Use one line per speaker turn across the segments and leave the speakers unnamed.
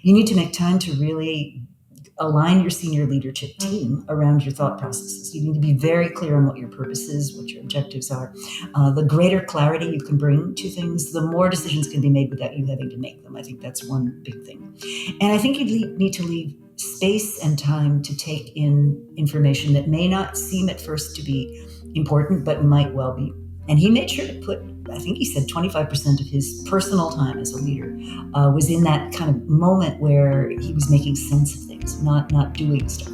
you need to make time to really align your senior leadership team around your thought processes. You need to be very clear on what your purpose is, what your objectives are. The greater clarity you can bring to things, the more decisions can be made without you having to make them. I think that's one big thing. And I think you need to leave space and time to take in information that may not seem at first to be important, but might well be. And he made sure to put, I think he said 25% of his personal time as a leader was in that kind of moment where he was making sense of things, not doing stuff.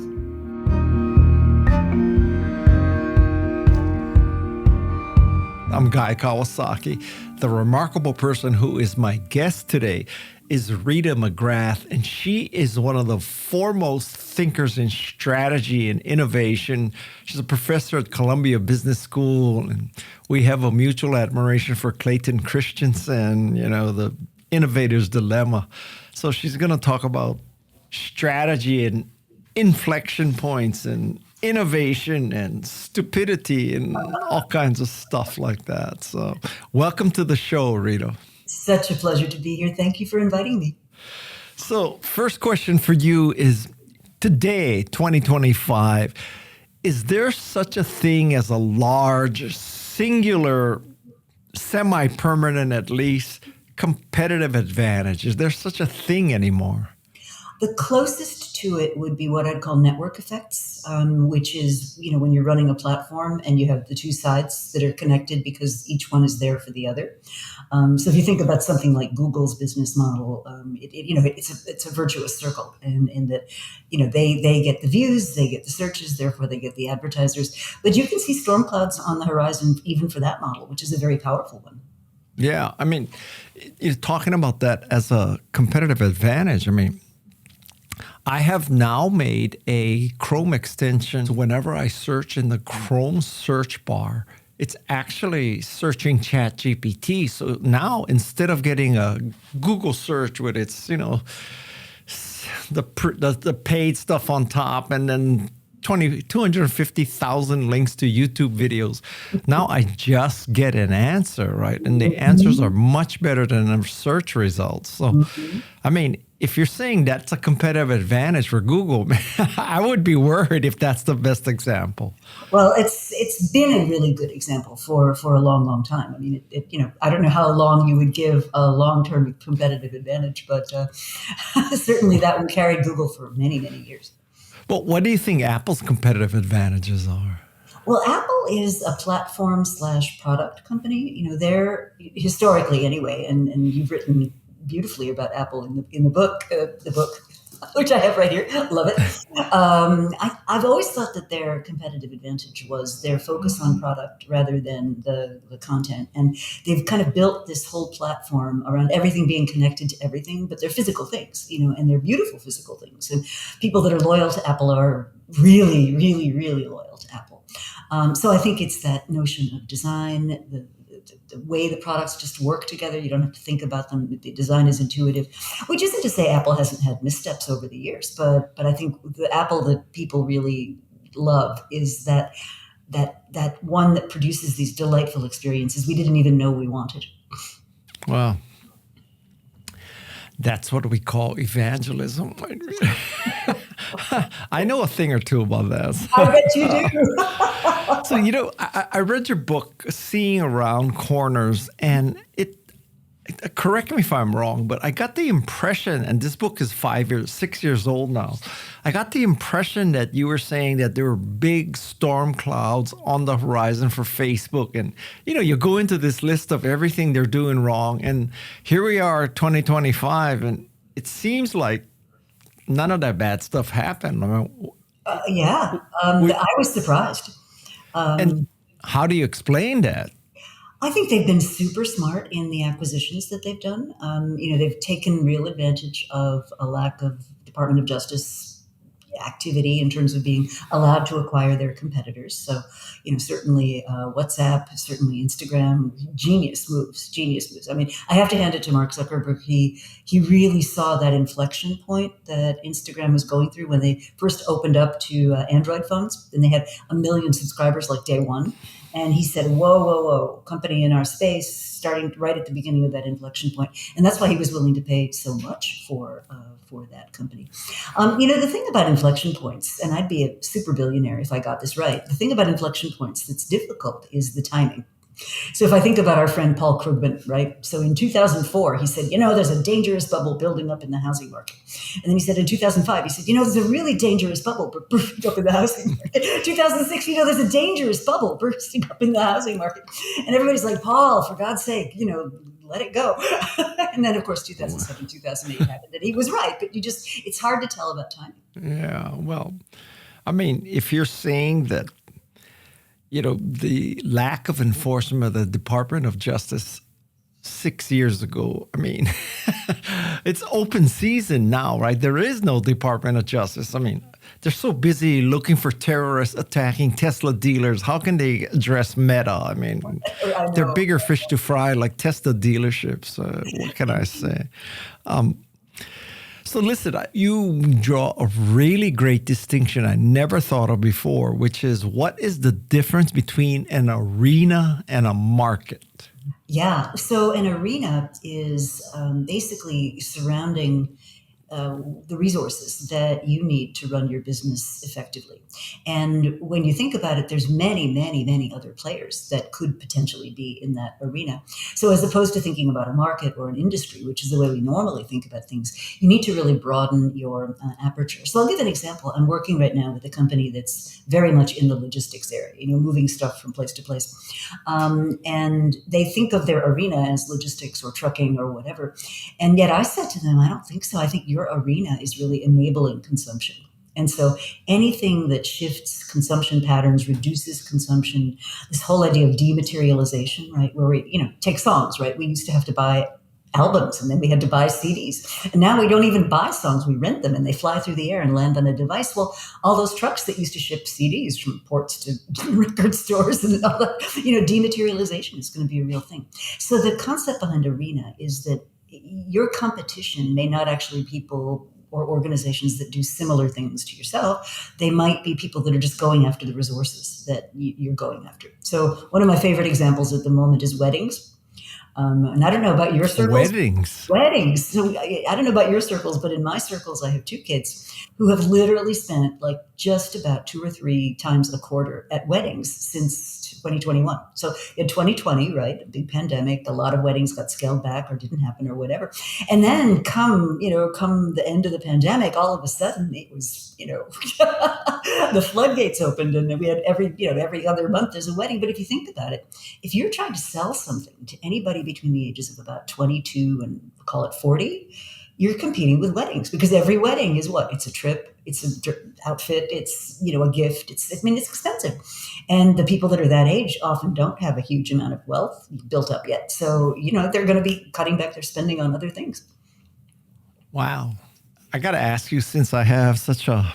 I'm Guy Kawasaki. The remarkable person who is my guest today is Rita McGrath, and she is one of the foremost thinkers in strategy and innovation. She's a professor at Columbia Business School, and we have a mutual admiration for Clayton Christensen, the innovator's dilemma. So she's going to talk about strategy and inflection points and innovation and stupidity and all kinds of stuff like that. So welcome to the show, Rita.
Such a pleasure to be here. Thank you for inviting me.
So first question for you is, today, 2025, is there such a thing as a large, singular, semi-permanent at least, competitive advantage? Is there such a thing anymore?
The closest to it would be what I'd call network effects, which is, when you're running a platform and you have the two sides that are connected because each one is there for the other. So if you think about something like Google's business model, it's a virtuous circle, in that, they get the views, they get the searches, therefore they get the advertisers. But you can see storm clouds on the horizon even for that model, which is a very powerful one.
Yeah, you're talking about that as a competitive advantage. I have now made a Chrome extension. So whenever I search in the Chrome search bar, it's actually searching ChatGPT. So now instead of getting a Google search with its, the paid stuff on top and then 250,000 links to YouTube videos, now I just get an answer, right? And the answers are much better than the search results. So, if you're saying that's a competitive advantage for Google, I would be worried if that's the best example.
Well, it's been a really good example for a long, long time. I don't know how long you would give a long-term competitive advantage, but certainly that one carried Google for many, many years.
But what do you think Apple's competitive advantages are?
Well, Apple is a platform/product company. They're historically anyway, and you've written beautifully about Apple in the book, which I have right here. Love it. I've always thought that their competitive advantage was their focus on product rather than the content. And they've kind of built this whole platform around everything being connected to everything, but they're physical things, and they're beautiful physical things. And people that are loyal to Apple are really, really, really loyal to Apple. So I think it's that notion of design, the way the products just work together. You don't have to think about them. The design is intuitive, which isn't to say Apple hasn't had missteps over the years, but I think the Apple that people really love is that one that produces these delightful experiences we didn't even know we wanted.
Wow. That's what we call evangelism. I know a thing or two about that.
I bet you do.
So, I read your book, Seeing Around Corners, and correct me if I'm wrong, but I got the impression, and this book is 6 years old now, I got the impression that you were saying that there were big storm clouds on the horizon for Facebook. And, you go into this list of everything they're doing wrong, and here we are, 2025, and it seems like none of that bad stuff happened.
I was surprised.
And how do you explain that?
I think they've been super smart in the acquisitions that they've done. They've taken real advantage of a lack of Department of Justice activity in terms of being allowed to acquire their competitors. So, certainly WhatsApp, certainly Instagram, genius moves. I have to hand it to Mark Zuckerberg. He really saw that inflection point that Instagram was going through when they first opened up to Android phones, and they had 1 million subscribers like day one. And he said, whoa, whoa, whoa, company in our space, starting right at the beginning of that inflection point. And that's why he was willing to pay so much for that company. The thing about inflection points, and I'd be a super billionaire if I got this right, the thing about inflection points that's difficult is the timing. So if I think about our friend Paul Krugman, right? So in 2004, he said, there's a dangerous bubble building up in the housing market. And then he said in 2005, he said, there's a really dangerous bubble bursting up in the housing market. 2006, there's a dangerous bubble bursting up in the housing market. And everybody's like, Paul, for God's sake, let it go. And then, of course, 2007, 2008 happened. And he was right, but it's hard to tell about timing.
Yeah, well, I mean, if you're saying that, the lack of enforcement of the Department of Justice 6 years ago, I mean, it's open season now, right? There is no Department of Justice. I mean, they're so busy looking for terrorists attacking Tesla dealers. How can they address Meta? I mean, they're bigger fish to fry, like Tesla dealerships. What can I say? So listen, you draw a really great distinction I never thought of before, which is what is the difference between an arena and a market?
Yeah, so an arena is basically surrounding the resources that you need to run your business effectively. And when you think about it, there's many, many, many other players that could potentially be in that arena. So as opposed to thinking about a market or an industry, which is the way we normally think about things, you need to really broaden your aperture. So I'll give an example. I'm working right now with a company that's very much in the logistics area, moving stuff from place to place. And they think of their arena as logistics or trucking or whatever. And yet I said to them, I don't think so. I think your arena is really enabling consumption. And so anything that shifts consumption patterns, reduces consumption, this whole idea of dematerialization, right? Where we, take songs, right? We used to have to buy albums and then we had to buy CDs. And now we don't even buy songs, we rent them and they fly through the air and land on a device. Well, all those trucks that used to ship CDs from ports to record stores and all that, dematerialization is going to be a real thing. So the concept behind arena is that your competition may not actually be people or organizations that do similar things to yourself. They might be people that are just going after the resources that you're going after. So one of my favorite examples at the moment is weddings. And I don't know about your circles. Weddings. So I don't know about your circles, but in my circles, I have two kids who have literally spent like just about 2 or 3 times a quarter at weddings since 2021. So in 2020, right, a big pandemic, a lot of weddings got scaled back or didn't happen or whatever. And then come the end of the pandemic, all of a sudden it was, the floodgates opened and we had every other month there's a wedding. But if you think about it, if you're trying to sell something to anybody between the ages of about 22 and call it 40, you're competing with weddings because every wedding is what? It's a trip, it's an outfit, it's, a gift. It's expensive. And the people that are that age often don't have a huge amount of wealth built up yet. So, they're going to be cutting back their spending on other things.
Wow. I got to ask you, since I have such a,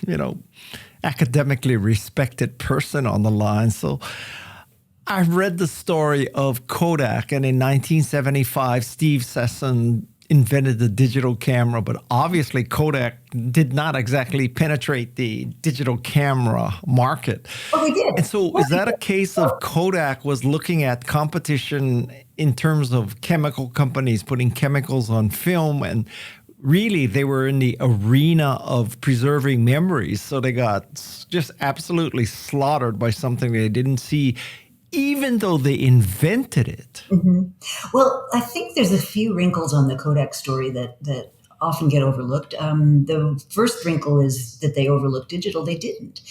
academically respected person on the line. So I read the story of Kodak, and in 1975, Steve Sesson invented the digital camera, but obviously Kodak did not exactly penetrate the digital camera market.
Oh, we did.
And so is that a case of Kodak was looking at competition in terms of chemical companies putting chemicals on film, and really they were in the arena of preserving memories, so they got just absolutely slaughtered by something they didn't see, even though they invented it?
Mm-hmm. Well, I think there's a few wrinkles on the Kodak story that often get overlooked. The first wrinkle is that they overlooked digital. They didn't.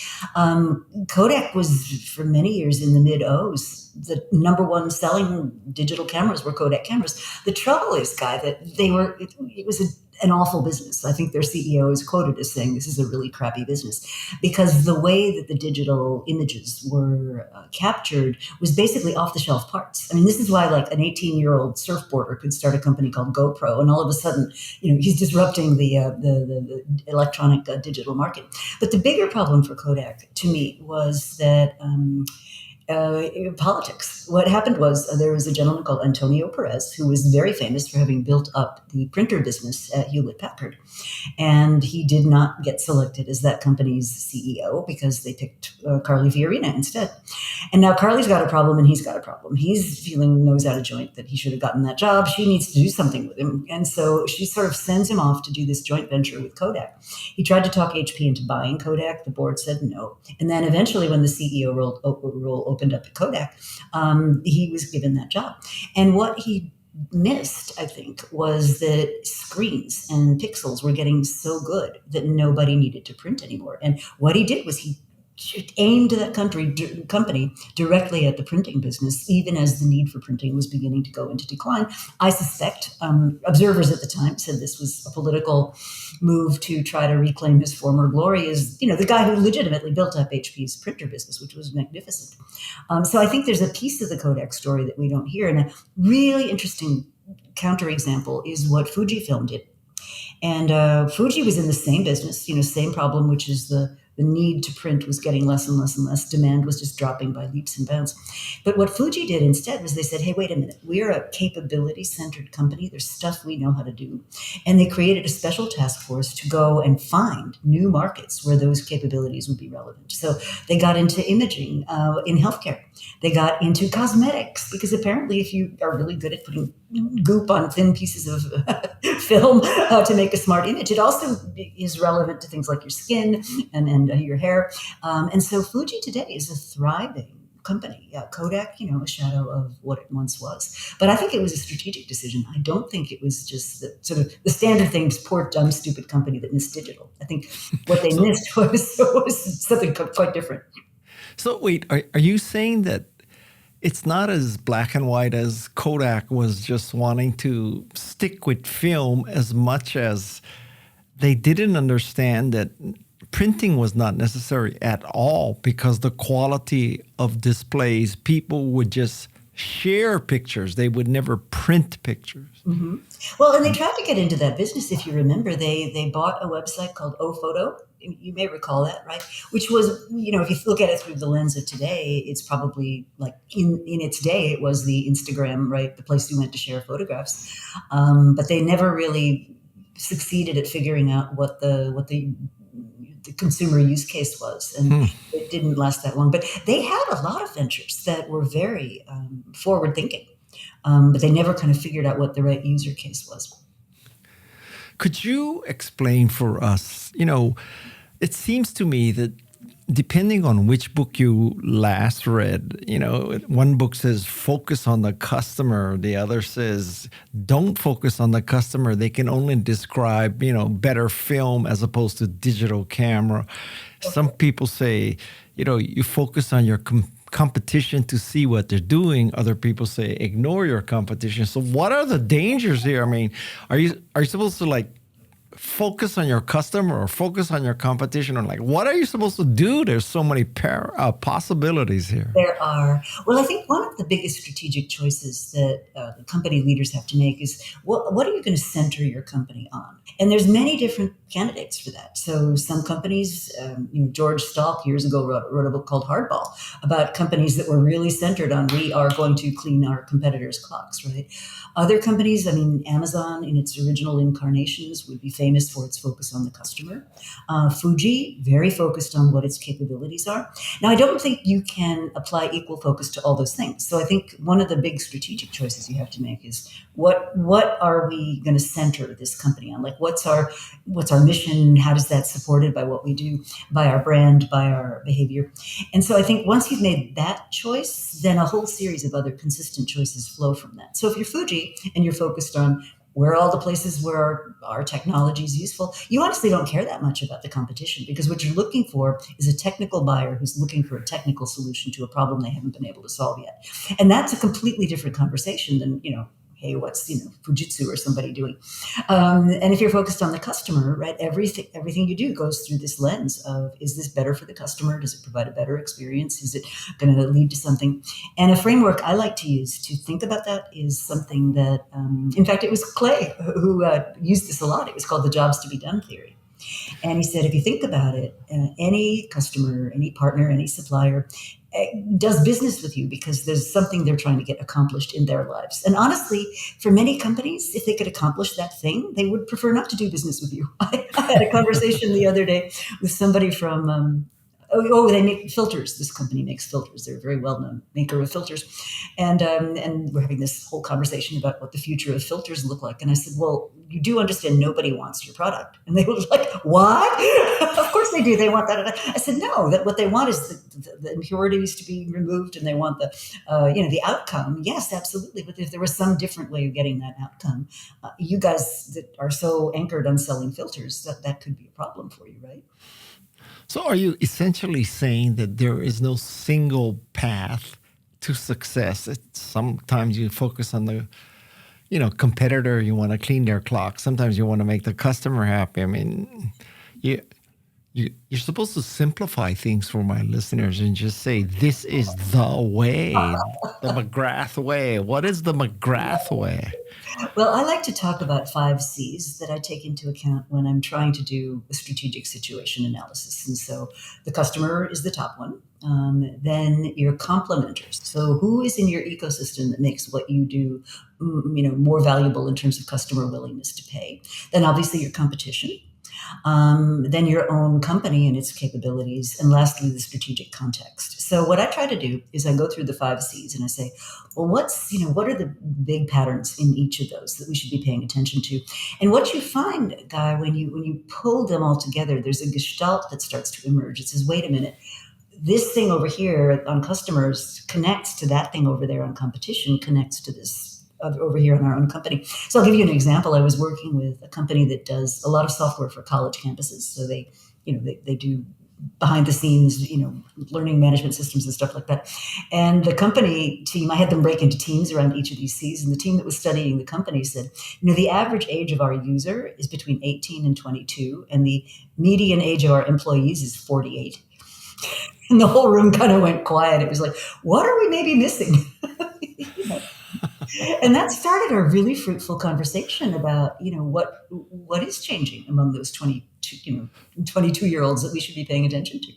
Kodak was, for many years in the mid-O's, the number one selling digital cameras were Kodak cameras. The trouble is, Guy, that it was an awful business. I think their CEO is quoted as saying this is a really crappy business because the way that the digital images were captured was basically off-the-shelf parts. I mean, this is why like an 18-year-old surfboarder could start a company called GoPro, and all of a sudden, he's disrupting the electronic digital market. But the bigger problem for Kodak, to me, was that politics. What happened was there was a gentleman called Antonio Perez who was very famous for having built up the printer business at Hewlett Packard. And he did not get selected as that company's CEO because they picked Carly Fiorina instead. And now Carly's got a problem and he's got a problem. He's feeling nose out of joint that he should have gotten that job. She needs to do something with him. And so she sort of sends him off to do this joint venture with Kodak. He tried to talk HP into buying Kodak. The board said no. And then eventually when the CEO role opened up at Kodak, he was given that job. And what he missed, I think, was that screens and pixels were getting so good that nobody needed to print anymore. And what he did was he aimed that company directly at the printing business, even as the need for printing was beginning to go into decline. I suspect observers at the time said this was a political move to try to reclaim his former glory as, the guy who legitimately built up HP's printer business, which was magnificent. So I think there's a piece of the Kodak story that we don't hear. And a really interesting counterexample is what Fujifilm did. And Fuji was in the same business, same problem, which is the need to print was getting less and less and less. Demand was just dropping by leaps and bounds. But what Fuji did instead was they said, hey, wait a minute. We're a capability-centered company. There's stuff we know how to do. And they created a special task force to go and find new markets where those capabilities would be relevant. So they got into imaging in healthcare. They got into cosmetics because apparently if you are really good at putting goop on thin pieces of film to make a smart image, it also is relevant to things like your skin and your hair. And so Fuji today is a thriving company. Kodak, a shadow of what it once was. But I think it was a strategic decision. I don't think it was just the standard things, poor, dumb, stupid company that missed digital. I think what they missed was something quite different.
So wait, are you saying that it's not as black and white as Kodak was just wanting to stick with film as much as they didn't understand that printing was not necessary at all because the quality of displays, people would just share pictures. They would never print pictures.
Mm-hmm. Well, and they tried to get into that business. If you remember, they bought a website called OPhoto. You may recall that, right? Which was, if you look at it through the lens of today, it's probably like in its day, it was the Instagram, right? The place you went to share photographs. But they never really succeeded at figuring out what the consumer use case was. And it didn't last that long. But they had a lot of ventures that were very forward thinking. But they never kind of figured out what the right user case was.
Could you explain for us, it seems to me that depending on which book you last read, one book says focus on the customer. The other says don't focus on the customer. They can only describe, better film as opposed to digital camera. Okay. Some people say, you focus on your competition to see what they're doing. Other people say ignore your competition. So what are the dangers here? I mean, are you supposed to focus on your customer or focus on your competition, or what are you supposed to do? There's so many possibilities here.
There are. Well, I think one of the biggest strategic choices that the company leaders have to make is what are you going to center your company on? And there's many different candidates for that. So some companies, George Stalk years ago wrote a book called Hardball about companies that were really centered on we are going to clean our competitors' clocks, right? Other companies, Amazon in its original incarnations would be famous for its focus on the customer. Fuji, very focused on what its capabilities are. Now, I don't think you can apply equal focus to all those things. So I think one of the big strategic choices you have to make is what are we going to center this company on? What's our mission? How is that supported by what we do, by our brand, by our behavior? And so I think once you've made that choice, then a whole series of other consistent choices flow from that. So if you're Fuji and you're focused on where are all the places where our technology is useful, you honestly don't care that much about the competition because what you're looking for is a technical buyer who's looking for a technical solution to a problem they haven't been able to solve yet. And that's a completely different conversation than, hey, what's Fujitsu or somebody doing? And if you're focused on the customer, right, everything you do goes through this lens of, is this better for the customer? Does it provide a better experience? Is it going to lead to something? And a framework I like to use to think about that is something that, in fact, it was Clay who used this a lot. It was called the jobs to be done theory. And he said, if you think about it, any customer, any partner, any supplier, does business with you because there's something they're trying to get accomplished in their lives. And honestly, for many companies, if they could accomplish that thing, they would prefer not to do business with you. I had a conversation the other day with somebody from they make filters. This company makes filters. They're a very well-known maker of filters. And we're having this whole conversation about what the future of filters look like. And I said, well, you do understand nobody wants your product. And they were like, what? Of course they do. They want that. I said, no, that what they want is the impurities to be removed, and they want the outcome. Yes, absolutely. But if there was some different way of getting that outcome, you guys that are so anchored on selling filters, that could be a problem for you, right?
So are you essentially saying that there is no single path to success? Sometimes you focus on the, competitor, you want to clean their clock. Sometimes you want to make the customer happy. I mean, you're supposed to simplify things for my listeners and just say, this is the way, the McGrath way. What is the McGrath way?
Well, I like to talk about 5 C's that I take into account when I'm trying to do a strategic situation analysis. And so the customer is the top one. Then your complementers. So who is in your ecosystem that makes what you do, more valuable in terms of customer willingness to pay? Then obviously your competition. Then your own company and its capabilities, and lastly, the strategic context. So what I try to do is I go through the 5 C's and I say, well, what are the big patterns in each of those that we should be paying attention to? And what you find, Guy, when you pull them all together, there's a gestalt that starts to emerge. It says, wait a minute, this thing over here on customers connects to that thing over there on competition, connects to this over here in our own company. So I'll give you an example. I was working with a company that does a lot of software for college campuses. So they do behind the scenes, learning management systems and stuff like that. And the company team, I had them break into teams around each of these C's. And the team that was studying the company said, the average age of our user is between 18 and 22, and the median age of our employees is 48. And the whole room kind of went quiet. It was like, what are we maybe missing? And that started a really fruitful conversation about, what is changing among those 22-year-olds that we should be paying attention to.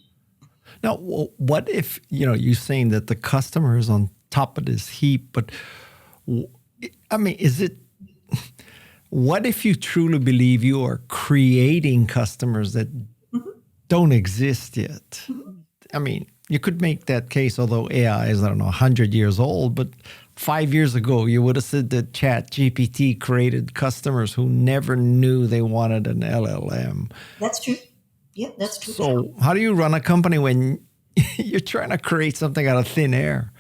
Now, what if, you're saying that the customer is on top of this heap, but what if you truly believe you are creating customers that don't exist yet? Mm-hmm. I mean, you could make that case, although AI is, 100 years old, but 5 years ago, you would have said that ChatGPT created customers who never knew they wanted an LLM.
That's true. Yeah, that's true.
So how do you run a company when you're trying to create something out of thin air?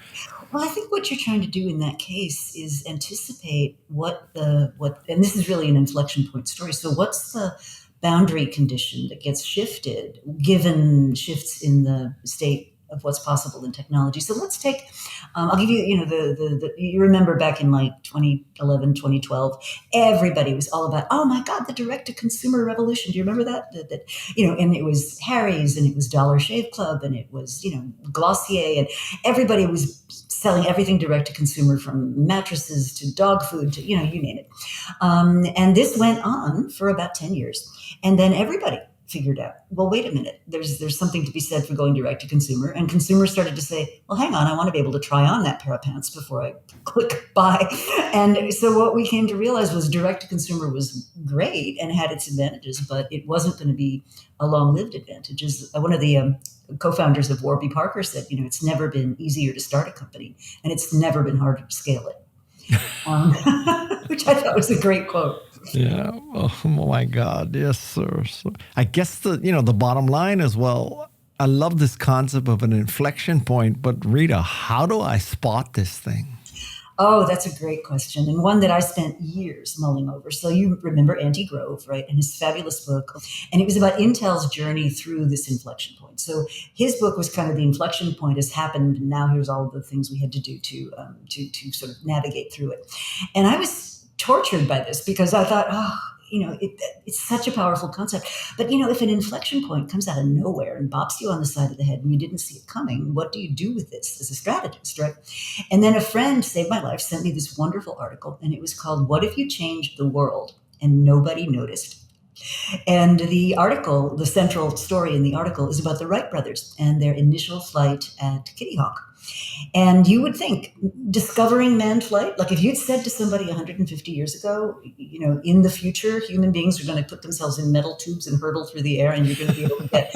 Well, I think what you're trying to do in that case is anticipate and this is really an inflection point story. So what's the boundary condition that gets shifted given shifts in the state of what's possible in technology? So let's take, I'll give you, you remember back in like 2011, 2012, everybody was all about, oh my God, the direct-to-consumer revolution. Do you remember that? And it was Harry's, and it was Dollar Shave Club, and it was, Glossier, and everybody was selling everything direct-to-consumer, from mattresses to dog food to, you name it. And this went on for about 10 years. And then everybody figured out, well, wait a minute, there's something to be said for going direct to consumer. And consumers started to say, well, hang on, I want to be able to try on that pair of pants before I click buy. And so what we came to realize was direct to consumer was great and had its advantages, but it wasn't going to be a long-lived advantage. As one of the co-founders of Warby Parker said, it's never been easier to start a company, and it's never been harder to scale it. Which I thought was a great quote.
Yeah. Oh my God. Yes, sir. So I guess the bottom line is, well, I love this concept of an inflection point, but Rita, how do I spot this thing?
Oh, that's a great question, and one that I spent years mulling over. So you remember Andy Grove, right? And his fabulous book. And it was about Intel's journey through this inflection point. So his book was kind of the inflection point has happened, and now here's all the things we had to do to sort of navigate through it. And I was tortured by this because I thought, it's such a powerful concept. But, if an inflection point comes out of nowhere and bops you on the side of the head and you didn't see it coming, what do you do with this as a strategist, right? And then a friend saved my life, sent me this wonderful article, and it was called, What If You Changed the World and Nobody Noticed? And the article, the central story in the article, is about the Wright brothers and their initial flight at Kitty Hawk. And you would think discovering manned flight, like if you'd said to somebody 150 years ago, in the future, human beings are going to put themselves in metal tubes and hurtle through the air and you're going to be able to get,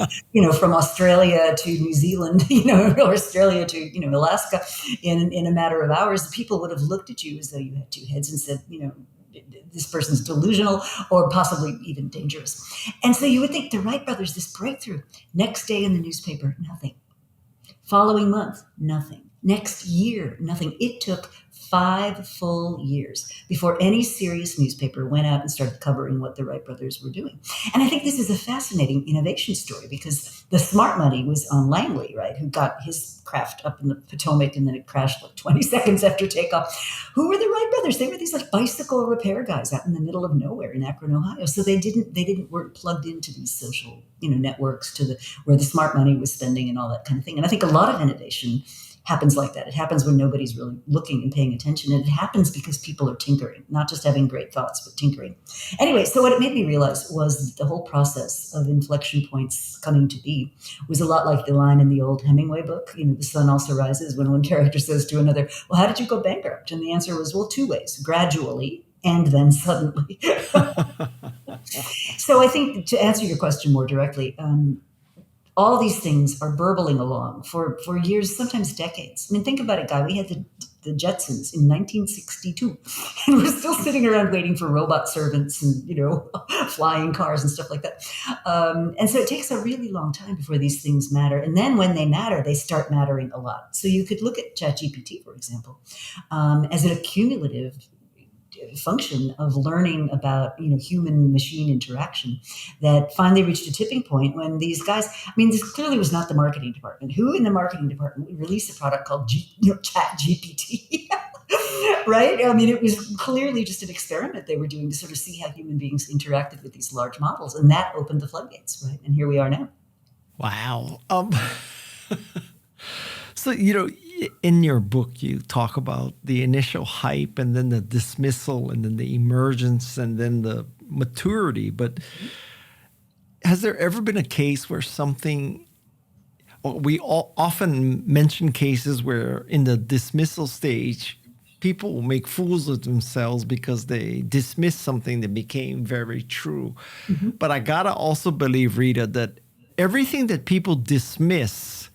from Australia to New Zealand, or Australia to, Alaska in a matter of hours, people would have looked at you as though you had two heads and said, this person's delusional or possibly even dangerous. And so you would think the Wright brothers, this breakthrough, next day in the newspaper, nothing. Following month, nothing. Next year, nothing. It took 5 full years before any serious newspaper went out and started covering what the Wright brothers were doing. And I think this is a fascinating innovation story because the smart money was on Langley, right, who got his craft up in the Potomac and then it crashed like 20 seconds after takeoff. Who were the Wright brothers? They were these like bicycle repair guys out in the middle of nowhere in Akron, Ohio. So they weren't plugged into these social, networks where the smart money was spending and all that kind of thing. And I think a lot of innovation happens like that. It happens when nobody's really looking and paying attention. And it happens because people are tinkering, not just having great thoughts, but tinkering. Anyway, so what it made me realize was that the whole process of inflection points coming to be was a lot like the line in the old Hemingway book, the sun also rises, when one character says to another, well, how did you go bankrupt? And the answer was, well, 2 ways, gradually and then suddenly. So I think to answer your question more directly, all these things are burbling along for years, sometimes decades. I mean, think about it, Guy. We had the Jetsons in 1962, and we're still sitting around waiting for robot servants and, flying cars and stuff like that. And so it takes a really long time before these things matter. And then when they matter, they start mattering a lot. So you could look at ChatGPT, for example, as an accumulative function of learning about human machine interaction that finally reached a tipping point when these guys, this clearly was not the marketing department. Who in the marketing department would release a product called Chat GPT? Right? It was clearly just an experiment they were doing to sort of see how human beings interacted with these large models, and that opened the floodgates, right? And here we are now.
Wow. So, in your book, you talk about the initial hype and then the dismissal and then the emergence and then the maturity. But has there ever been a case where we often mention cases where in the dismissal stage, people will make fools of themselves because they dismiss something that became very true. Mm-hmm. But I got to also believe, Rita, that everything that people dismiss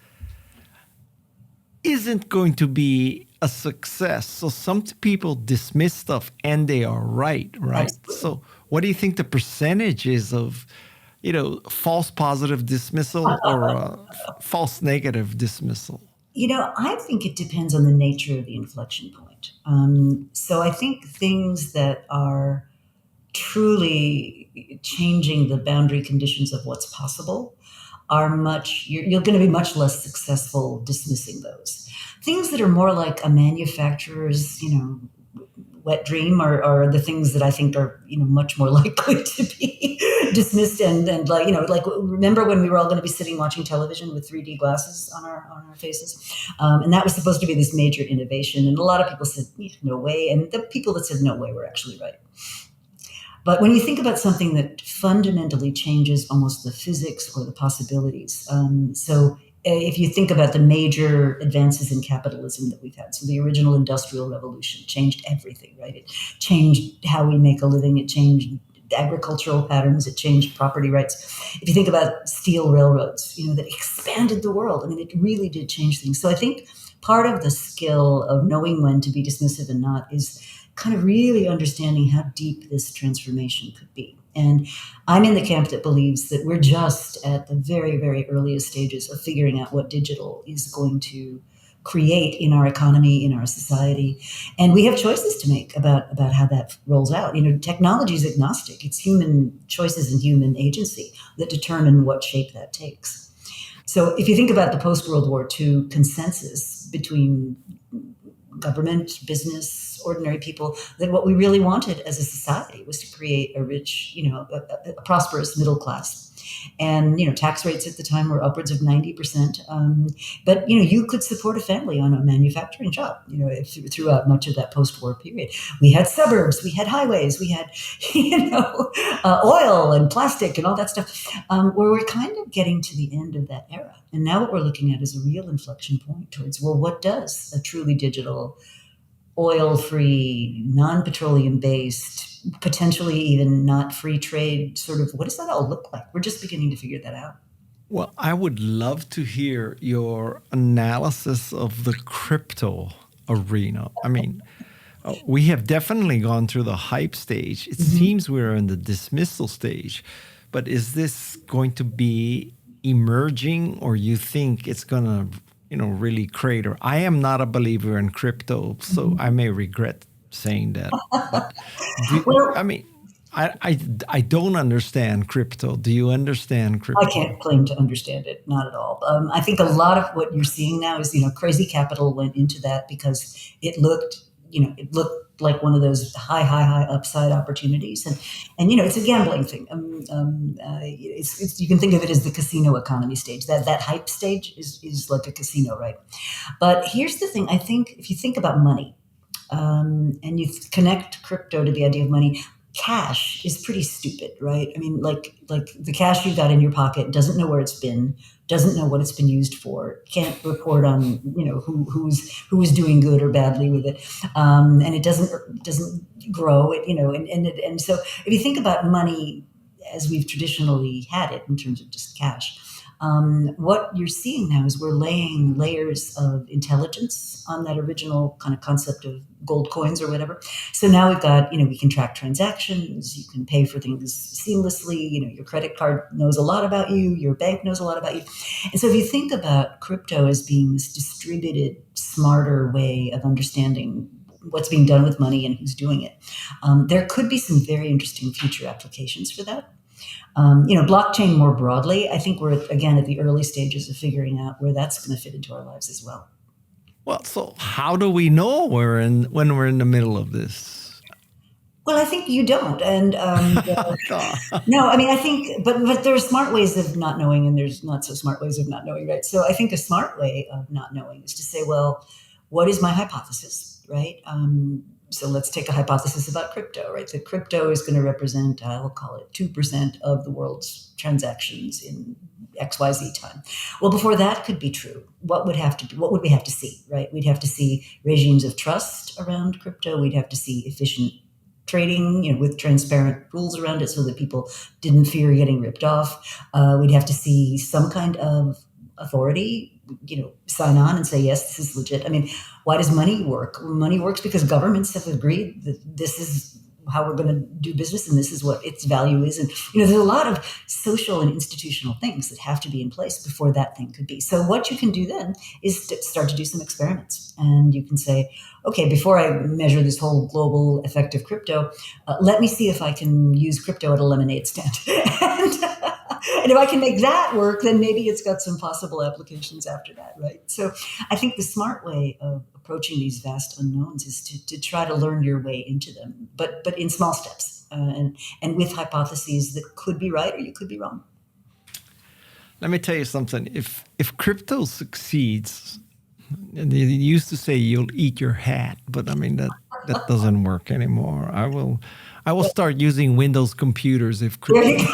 isn't going to be a success. So some people dismiss stuff and they are right? Absolutely. So what do you think the percentage is of, false positive dismissal or false negative dismissal?
I think it depends on the nature of the inflection point. So I think things that are truly changing the boundary conditions of what's possible are you're going to be much less successful dismissing those. Things that are more like a manufacturer's, wet dream are the things that I think are, much more likely to be dismissed and like remember when we were all going to be sitting watching television with 3D glasses on our faces? And that was supposed to be this major innovation. And a lot of people said, no way. And the people that said no way were actually right. But when you think about something that fundamentally changes almost the physics or the possibilities, so if you think about the major advances in capitalism that we've had, so the original industrial revolution changed everything, right? It changed how we make a living. It changed agricultural patterns. It changed property rights. If you think about steel railroads, that expanded the world. It really did change things. So I think part of the skill of knowing when to be dismissive and not is kind of really understanding how deep this transformation could be. And I'm in the camp that believes that we're just at the very, very earliest stages of figuring out what digital is going to create in our economy, in our society. And we have choices to make about how that rolls out. Technology is agnostic. It's human choices and human agency that determine what shape that takes. So if you think about the post-World War II consensus between government, business, ordinary people, that what we really wanted as a society was to create a rich, a prosperous middle class. And, tax rates at the time were upwards of 90%. But, you could support a family on a manufacturing job, throughout much of that post-war period. We had suburbs, we had highways, we had, oil and plastic and all that stuff, where we're kind of getting to the end of that era. And now what we're looking at is a real inflection point towards, well, what does a truly digital, oil-free, non-petroleum based, potentially even not free trade sort of, what does that all look like? We're just beginning to figure that out.
Well, I would love to hear your analysis of the crypto arena. I mean, we have definitely gone through the hype stage. It seems we're in the dismissal stage. But is this going to be emerging, or you think it's going to, really crater? I am not a believer in crypto, so I may regret saying that. But I mean, I don't understand crypto. Do you understand crypto?
I can't claim to understand it, not at all. I think a lot of what you're seeing now is, crazy capital went into that because it looked like one of those high upside opportunities, and it's a gambling thing. You can think of it as the casino economy stage. That hype stage is like a casino, right? But here's the thing: I think if you think about money, and you connect crypto to the idea of money, cash is pretty stupid, right? I mean, like the cash you got in your pocket doesn't know where it's been, doesn't know what it's been used for, can't report on who's doing good or badly with it, and it doesn't grow. And so if you think about money as we've traditionally had it in terms of just cash. What you're seeing now is we're laying layers of intelligence on that original kind of concept of gold coins or whatever. So now we've got, we can track transactions, you can pay for things seamlessly, your credit card knows a lot about you, your bank knows a lot about you. And so if you think about crypto as being this distributed, smarter way of understanding what's being done with money and who's doing it, there could be some very interesting future applications for that. Blockchain more broadly, I think we're, again, at the early stages of figuring out where that's going to fit into our lives as well.
Well, so how do we know when we're in the middle of this?
Well, I think you don't. And no, I mean, I think, but there are smart ways of not knowing and there's not so smart ways of not knowing, right? So I think a smart way of not knowing is to say, well, what is my hypothesis, right? So let's take a hypothesis about crypto, right? That crypto is going to represent, I'll call it 2% of the world's transactions in XYZ time. Well, before that could be true, what would we have to see, right? We'd have to see regimes of trust around crypto. We'd have to see efficient trading, with transparent rules around it so that people didn't fear getting ripped off. We'd have to see some kind of authority, sign on and say, yes, this is legit. I mean, why does money work? Money works because governments have agreed that this is how we're going to do business and this is what its value is. And, there's a lot of social and institutional things that have to be in place before that thing could be. So what you can do then is start to do some experiments. And you can say, okay, before I measure this whole global effective crypto, let me see if I can use crypto at a lemonade stand. And if I can make that work, then maybe it's got some possible applications after that, right? So I think the smart way of approaching these vast unknowns is to try to learn your way into them, but in small steps and with hypotheses that could be right or you could be wrong.
Let me tell you something. If crypto succeeds, and they used to say you'll eat your hat, but I mean that doesn't work anymore. I will start using Windows computers if crypto succeeds.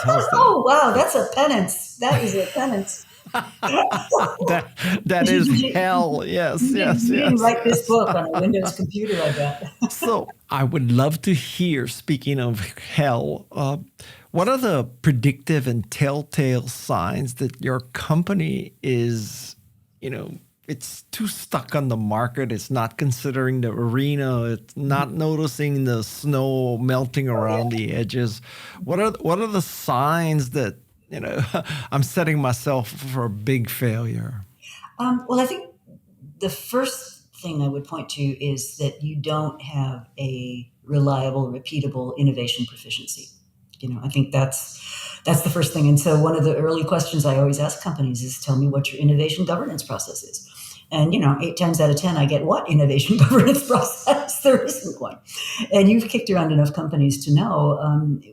How's that?
Oh wow, that's a penance. That is a penance.
that is hell. Yes.
You didn't write this book on a Windows computer, I bet.
So I would love to hear, speaking of hell, what are the predictive and telltale signs that your company is, it's too stuck on the market. It's not considering the arena. It's not noticing the snow melting around the edges. What are the signs that, I'm setting myself for a big failure?
Well, I think the first thing I would point to is that you don't have a reliable, repeatable innovation proficiency. I think that's the first thing. And so one of the early questions I always ask companies is, tell me what your innovation governance process is. And, 8 times out of 10, I get, what innovation governance process? There isn't one. And you've kicked around enough companies to know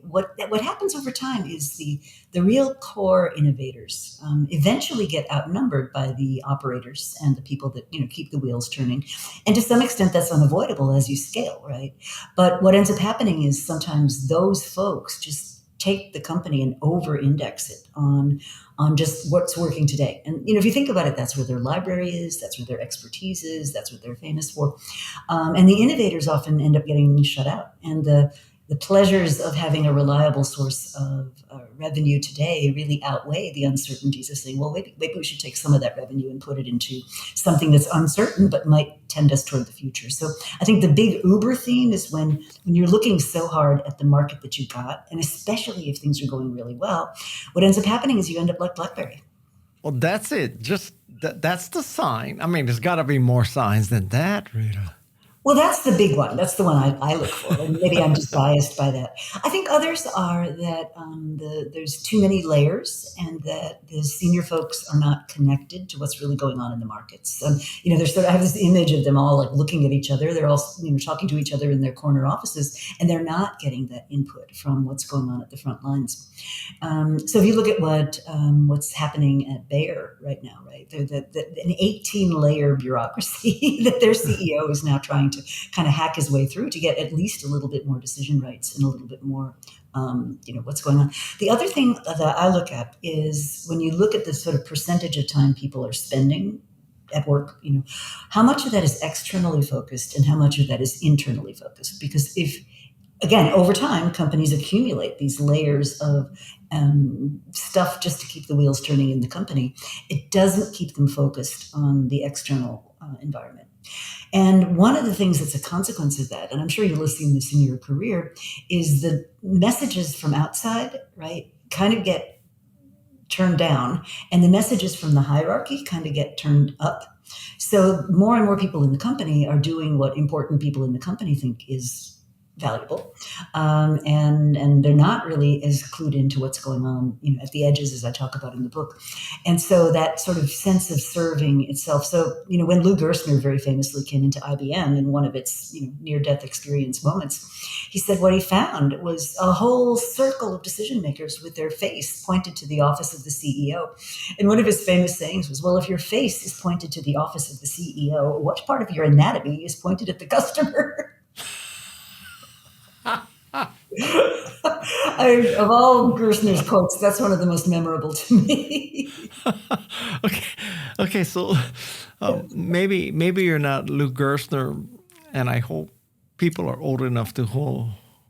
what happens over time is the real core innovators eventually get outnumbered by the operators and the people that, keep the wheels turning. And to some extent, that's unavoidable as you scale, right? But what ends up happening is sometimes those folks just take the company and over-index it on just what's working today. And if you think about it, that's where their library is, that's where their expertise is, that's what they're famous for. And the innovators often end up getting shut out. And the pleasures of having a reliable source of revenue today really outweigh the uncertainties of saying, well, maybe we should take some of that revenue and put it into something that's uncertain but might tend us toward the future. So I think the big Uber theme is when you're looking so hard at the market that you got, and especially if things are going really well, what ends up happening is you end up like BlackBerry.
Well, that's it. Just that's the sign. I mean, there's got to be more signs than that, Rita.
Well, that's the big one. That's the one I look for. And maybe I'm just biased by that. I think others are that there's too many layers and that the senior folks are not connected to what's really going on in the markets. There's I have this image of them all like looking at each other. They're all, talking to each other in their corner offices, and they're not getting that input from what's going on at the front lines. So if you look at what's happening at Bayer right now, right? An 18-layer bureaucracy that their CEO is now trying to kind of hack his way through to get at least a little bit more decision rights and a little bit more, what's going on. The other thing that I look at is when you look at the sort of percentage of time people are spending at work, how much of that is externally focused and how much of that is internally focused? Because again, over time, companies accumulate these layers of stuff just to keep the wheels turning in the company. It doesn't keep them focused on the external environment. And one of the things that's a consequence of that, and I'm sure you're seeing this in your career, is the messages from outside, right, kind of get turned down, and the messages from the hierarchy kind of get turned up. So more and more people in the company are doing what important people in the company think is valuable, and they're not really as clued into what's going on, at the edges, as I talk about in the book. And so that sort of sense of serving itself. So, when Lou Gerstner very famously came into IBM in one of its, near-death experience moments, he said what he found was a whole circle of decision makers with their face pointed to the office of the CEO. And one of his famous sayings was, well, if your face is pointed to the office of the CEO, what part of your anatomy is pointed at the customer? Of all Gerstner's quotes, that's one of the most memorable to me.
Okay. So maybe you're not Lou Gerstner, and I hope people are old enough to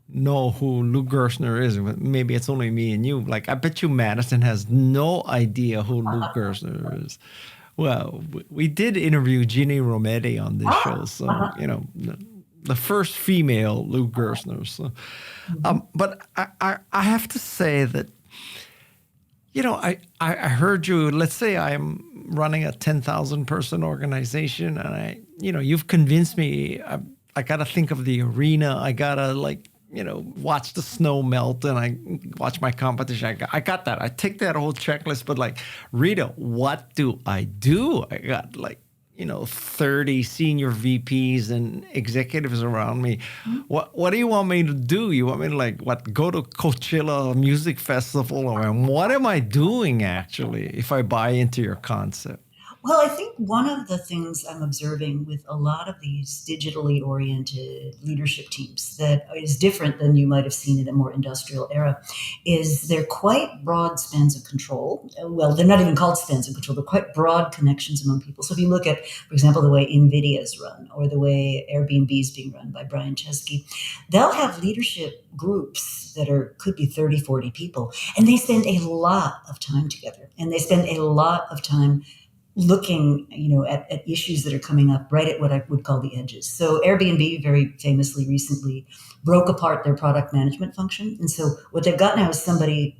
know who Lou Gerstner is. Maybe it's only me and you. Like, I bet you Madison has no idea who Lou Gerstner is. Well, we did interview Ginny Rometty on this show, so the first female Lou Gerstner. So, but I have to say that, I heard you. Let's say I'm running a 10,000 person organization, and you've convinced me. I got to think of the arena. I got to watch the snow melt, and I watch my competition. I got that. I take that whole checklist, but Rita, what do? I got 30 senior VPs and executives around me. What do you want me to do? You want me to go to Coachella Music Festival? Or what am I doing actually if I buy into your concept?
Well, I think one of the things I'm observing with a lot of these digitally oriented leadership teams that is different than you might have seen in a more industrial era is they're quite broad spans of control. Well, they're not even called spans of control. They're quite broad connections among people. So if you look at, for example, the way NVIDIA is run or the way Airbnb is being run by Brian Chesky, they'll have leadership groups that could be 30, 40 people, and they spend a lot of time together, and they spend a lot of time looking, at issues that are coming up right at what I would call the edges. So Airbnb very famously recently broke apart their product management function. And so what they've got now is somebody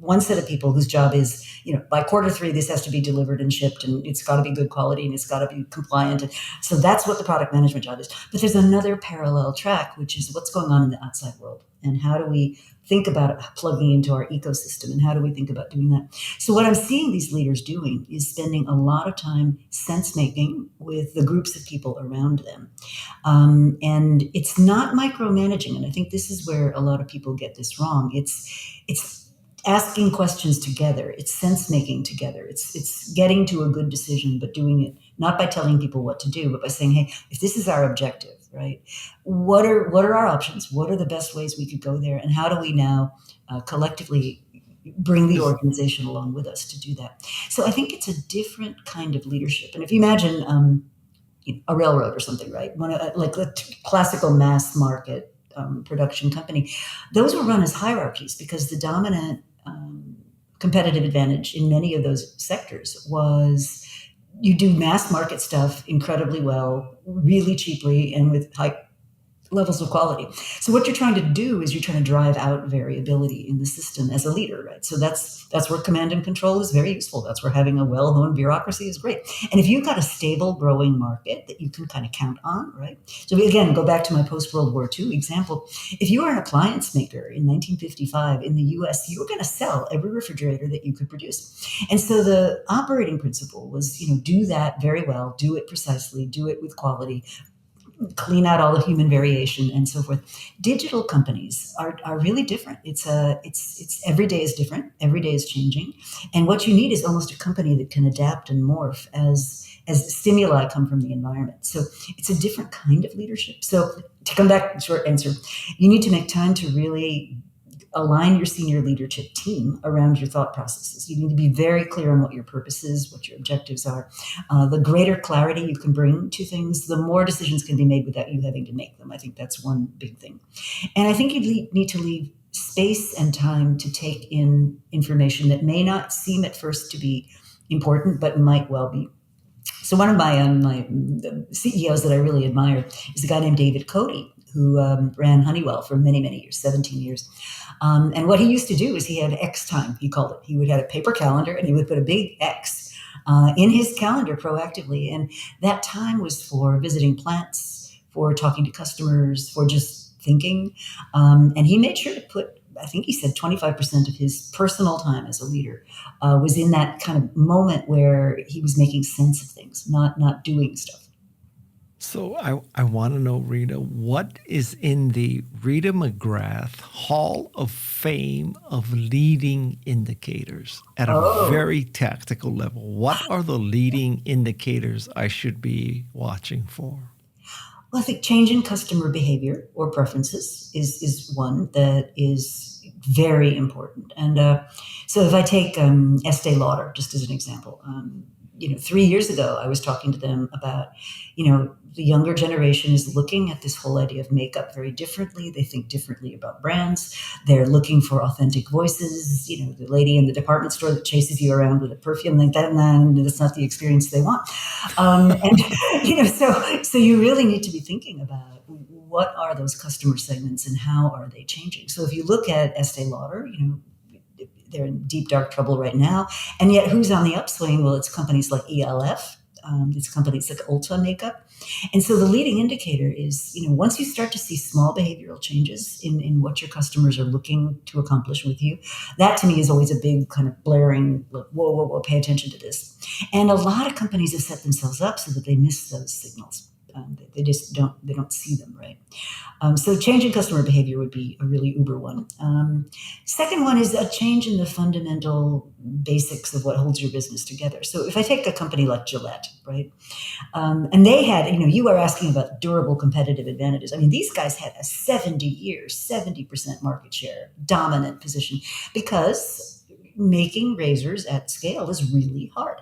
one set of people whose job is, by quarter 3, this has to be delivered and shipped, and it's got to be good quality, and it's got to be compliant. And so that's what the product management job is. But there's another parallel track, which is what's going on in the outside world, and how do we think about plugging into our ecosystem, and how do we think about doing that? So what I'm seeing these leaders doing is spending a lot of time sense making with the groups of people around them. And it's not micromanaging. And I think this is where a lot of people get this wrong. It's asking questions together. It's sense making together. It's getting to a good decision, but doing it not by telling people what to do, but by saying, hey, if this is our objective, right? What are our options? What are the best ways we could go there? And how do we now collectively bring the organization along with us to do that? So I think it's a different kind of leadership. And if you imagine a railroad or something, right? Like a classical mass market production company, those were run as hierarchies because the dominant competitive advantage in many of those sectors was you do mass market stuff incredibly well, really cheaply, and with high levels of quality. So what you're trying to do is you're trying to drive out variability in the system as a leader, right? So that's where command and control is very useful. That's where having a well-honed bureaucracy is great. And if you've got a stable, growing market that you can kind of count on, right? So again, go back to my post-World War II example. If you were an appliance maker in 1955 in the US, you were going to sell every refrigerator that you could produce. And so the operating principle was, do that very well, do it precisely, do it with quality, clean out all the human variation and so forth. Digital companies are really different. It's every day is different. Every day is changing. And what you need is almost a company that can adapt and morph as stimuli come from the environment. So it's a different kind of leadership. So to come back, short answer, you need to make time to really align your senior leadership team around your thought processes. You need to be very clear on what your purpose is, what your objectives are. The greater clarity you can bring to things, the more decisions can be made without you having to make them. I think that's one big thing. And I think you need to leave space and time to take in information that may not seem at first to be important, but might well be. So one of my CEOs that I really admire is a guy named David Cody, who ran Honeywell for many, many years, 17 years. And what he used to do is he had X time, he called it. He would have a paper calendar and he would put a big X in his calendar proactively. And that time was for visiting plants, for talking to customers, for just thinking. And he made sure to put, I think he said 25% of his personal time as a leader was in that kind of moment where he was making sense of things, not doing stuff.
So I want to know, Rita, what is in the Rita McGrath Hall of Fame of leading indicators at a very tactical level? What are the leading indicators I should be watching for?
Well, I think change in customer behavior or preferences is one that is very important. And so if I take Estee Lauder, just as an example, 3 years ago, I was talking to them about, the younger generation is looking at this whole idea of makeup very differently. They think differently about brands. They're looking for authentic voices. The lady in the department store that chases you around with a perfume like that, and that's not the experience they want. So you really need to be thinking about what are those customer segments and how are they changing. So if you look at Estee Lauder, they're in deep, dark trouble right now. And yet who's on the upswing? Well, it's companies like ELF. It's companies like Ulta Makeup. And so the leading indicator is, once you start to see small behavioral changes in what your customers are looking to accomplish with you, that to me is always a big kind of blaring, whoa, pay attention to this. And a lot of companies have set themselves up so that they miss those signals. They just don't see them, right? So changing customer behavior would be a really uber one. Second one is a change in the fundamental basics of what holds your business together. So if I take a company like Gillette, right? And they had, you are asking about durable competitive advantages. I mean, these guys had a 70% market share, dominant position, because making razors at scale is really hard.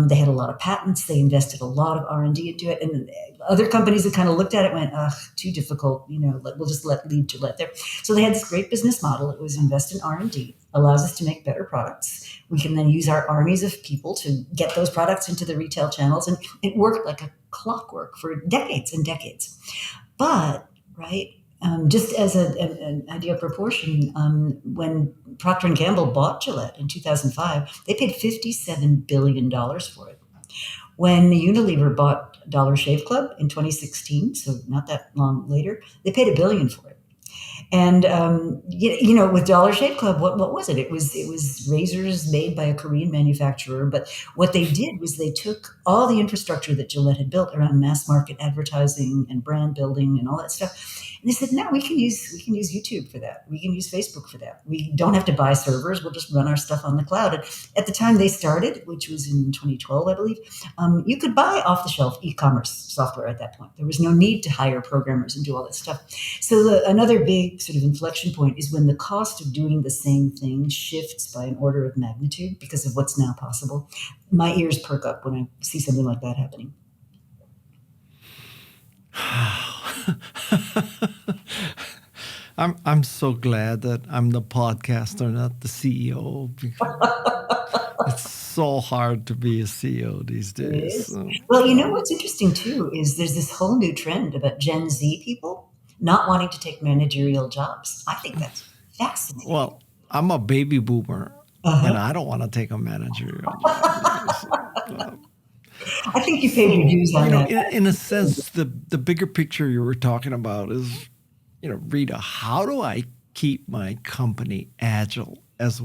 They had a lot of patents. They invested a lot of R&D into it. And other companies that kind of looked at it went, too difficult. We'll just leave Gillette there. So they had this great business model. It was invest in R&D, allows us to make better products. We can then use our armies of people to get those products into the retail channels. And it worked like a clockwork for decades and decades. But, right, Just as an idea of proportion, when Procter and Gamble bought Gillette in 2005, they paid $57 billion for it. When Unilever bought Dollar Shave Club in 2016, so not that long later, they paid $1 billion for it. And with Dollar Shave Club, what was it? It was razors made by a Korean manufacturer. But what they did was they took all the infrastructure that Gillette had built around mass market advertising and brand building and all that stuff. And they said, no, we can use YouTube for that. We can use Facebook for that. We don't have to buy servers. We'll just run our stuff on the cloud. And at the time they started, which was in 2012, I believe, you could buy off-the-shelf e-commerce software at that point. There was no need to hire programmers and do all that stuff. So another big sort of inflection point is when the cost of doing the same thing shifts by an order of magnitude because of what's now possible. My ears perk up when I see something like that happening.
I'm so glad that I'm the podcaster, not the CEO, because it's so hard to be a CEO these
It
days.
is.
So,
Well, what's interesting too is there's this whole new trend about Gen Z people not wanting to take managerial jobs. I think that's fascinating.
well, I'm a baby boomer, and
Uh-huh.
I don't want to take a managerial job because
I think you paid your dues on that.
in a sense, the bigger picture you were talking about is, Rita, how do I keep my company agile as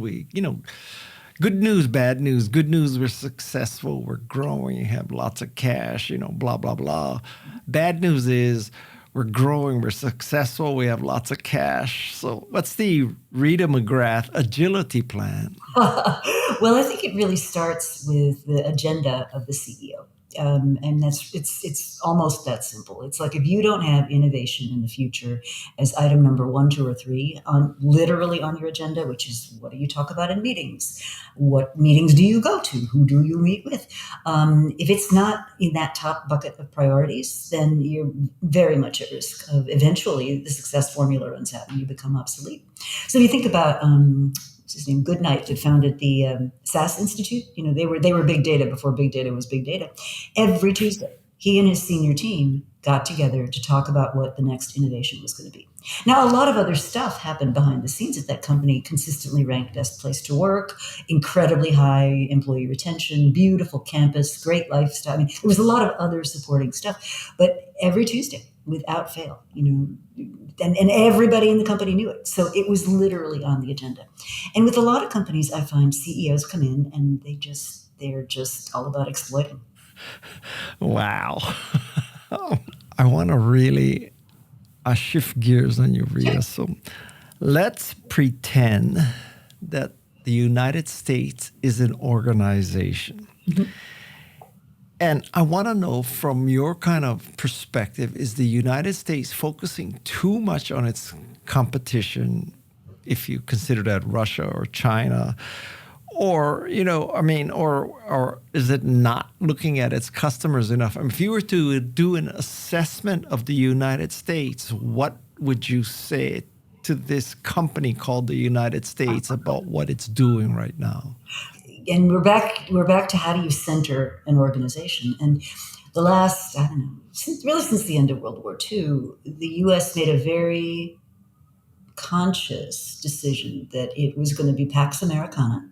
good news, bad news. Good news, we're successful, we're growing, have lots of cash, blah, blah, blah. Bad news is we're growing, we're successful, we have lots of cash. So what's the Rita McGrath agility plan?
Well, I think it really starts with the agenda of the CEO. And it's almost that simple. It's like if you don't have innovation in the future as item number 1, 2, or 3 literally on your agenda, which is what do you talk about in meetings? What meetings do you go to? Who do you meet with? If it's not in that top bucket of priorities, then you're very much at risk of eventually the success formula runs out and you become obsolete. So you think about what's his name, Goodnight, that founded the SAS Institute. They were big data before big data was big data. Every Tuesday, he and his senior team got together to talk about what the next innovation was going to be. Now, a lot of other stuff happened behind the scenes at that company, consistently ranked best place to work, incredibly high employee retention, beautiful campus, great lifestyle. I mean, there was a lot of other supporting stuff. But every Tuesday, without fail, and everybody in the company knew it. So it was literally on the agenda. And with a lot of companies, I find CEOs come in and they're just all about exploiting.
Wow. I want to really shift gears on you, Rita. So let's pretend that the United States is an organization.
Mm-hmm.
And I want to know from your kind of perspective, is the United States focusing too much on its competition, if you consider that Russia or China? Or, or is it not looking at its customers enough? I mean, if you were to do an assessment of the United States, what would you say to this company called the United States about what it's doing right now?
And we're back to how do you center an organization? And the last, I don't know, since the end of World War II, the U.S. made a very conscious decision that it was going to be Pax Americana,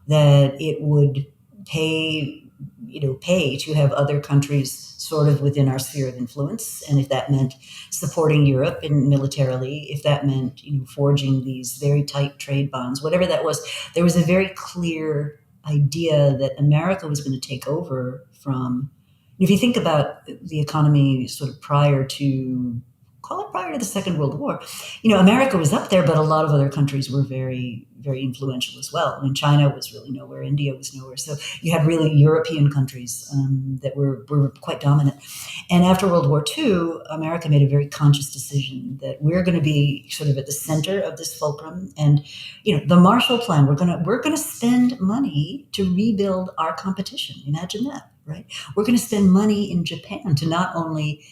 that it would pay to have other countries sort of within our sphere of influence. And if that meant supporting Europe and militarily, if that meant, forging these very tight trade bonds, whatever that was, there was a very clear idea that America was going to take over from, if you think about the economy sort of prior to the Second World War, America was up there, but a lot of other countries were very, very influential as well. I mean, China was really nowhere, India was nowhere. So you had really European countries that were quite dominant. And after World War II, America made a very conscious decision that we're going to be sort of at the center of this fulcrum. And, the Marshall Plan, we're going to spend money to rebuild our competition. Imagine that, right? We're going to spend money in Japan to not only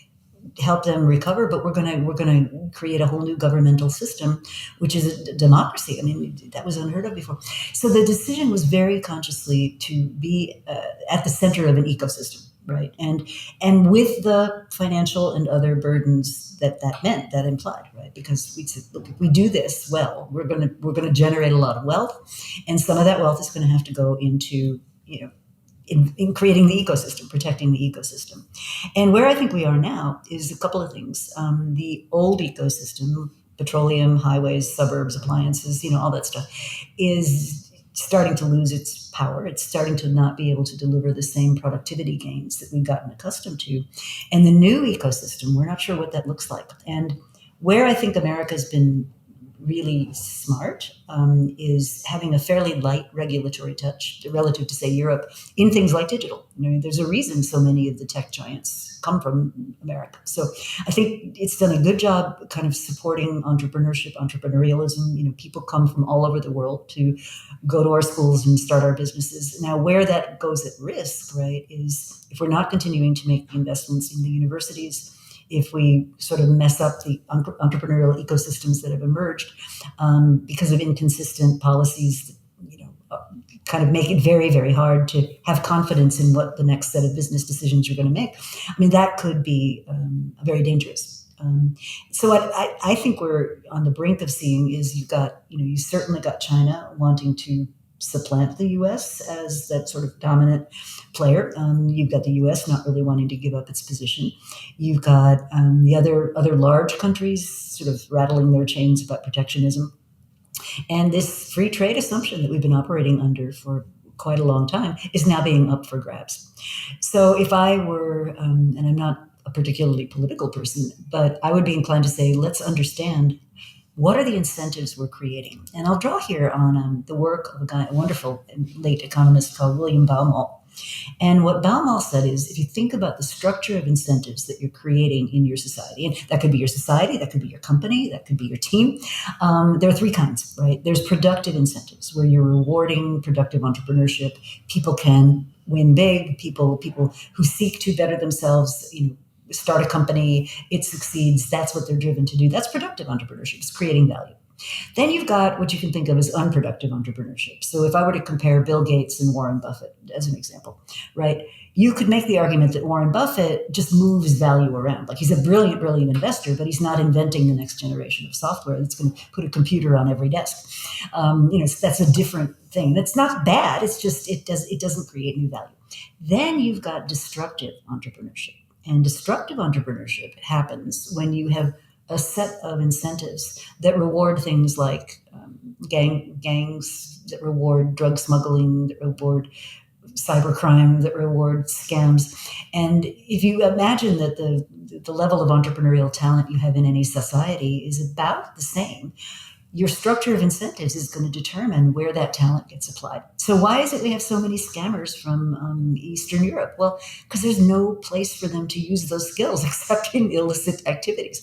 help them recover, but we're going to create a whole new governmental system, which is a democracy. I mean, that was unheard of before. So the decision was very consciously to be at the center of an ecosystem. right? And with the financial and other burdens that meant, that implied, right? Because we said, look, if we do this well, we're gonna generate a lot of wealth, and some of that wealth is going to have to go into, in creating the ecosystem, protecting the ecosystem. And where I think we are now is a couple of things. The old ecosystem, petroleum, highways, suburbs, appliances, all that stuff, is starting to lose its power. It's starting to not be able to deliver the same productivity gains that we've gotten accustomed to. And the new ecosystem, we're not sure what that looks like. And where I think America's been really smart is having a fairly light regulatory touch relative to, say, Europe in things like digital. There's a reason so many of the tech giants come from America. So I think it's done a good job kind of supporting entrepreneurship, entrepreneurialism. People come from all over the world to go to our schools and start our businesses. Now, where that goes at risk, right, is if we're not continuing to make the investments in the universities, if we sort of mess up the entrepreneurial ecosystems that have emerged because of inconsistent policies that, kind of make it very, very hard to have confidence in what the next set of business decisions you're going to make. I mean, that could be very dangerous. So what I think we're on the brink of seeing is you certainly got China wanting to supplant the U.S. as that sort of dominant player. You've got the U.S. not really wanting to give up its position. You've got the other large countries sort of rattling their chains about protectionism. And this free trade assumption that we've been operating under for quite a long time is now being up for grabs. So if I were, and I'm not a particularly political person, but I would be inclined to say, let's understand what are the incentives we're creating. And I'll draw here on the work of a wonderful late economist called William Baumol. And what Baumol said is, if you think about the structure of incentives that you're creating in your society, and that could be your society, that could be your company, that could be your team, there are three kinds, right? There's productive incentives, where you're rewarding productive entrepreneurship. People can win big. People who seek to better themselves, start a company, it succeeds. That's what they're driven to do. That's productive entrepreneurship. It's creating value. Then you've got what you can think of as unproductive entrepreneurship. So if I were to compare Bill Gates and Warren Buffett as an example, right, you could make the argument that Warren Buffett just moves value around. Like, he's a brilliant, brilliant investor, but he's not inventing the next generation of software that's going to put a computer on every desk. That's a different thing. That's not bad. It's just it doesn't create new value. Then you've got destructive entrepreneurship. And destructive entrepreneurship happens when you have a set of incentives that reward things like gangs, that reward drug smuggling, that reward cybercrime, that reward scams. And if you imagine that the level of entrepreneurial talent you have in any society is about the same, your structure of incentives is going to determine where that talent gets applied. So why is it we have so many scammers from Eastern Europe? Well, because there's no place for them to use those skills except in illicit activities.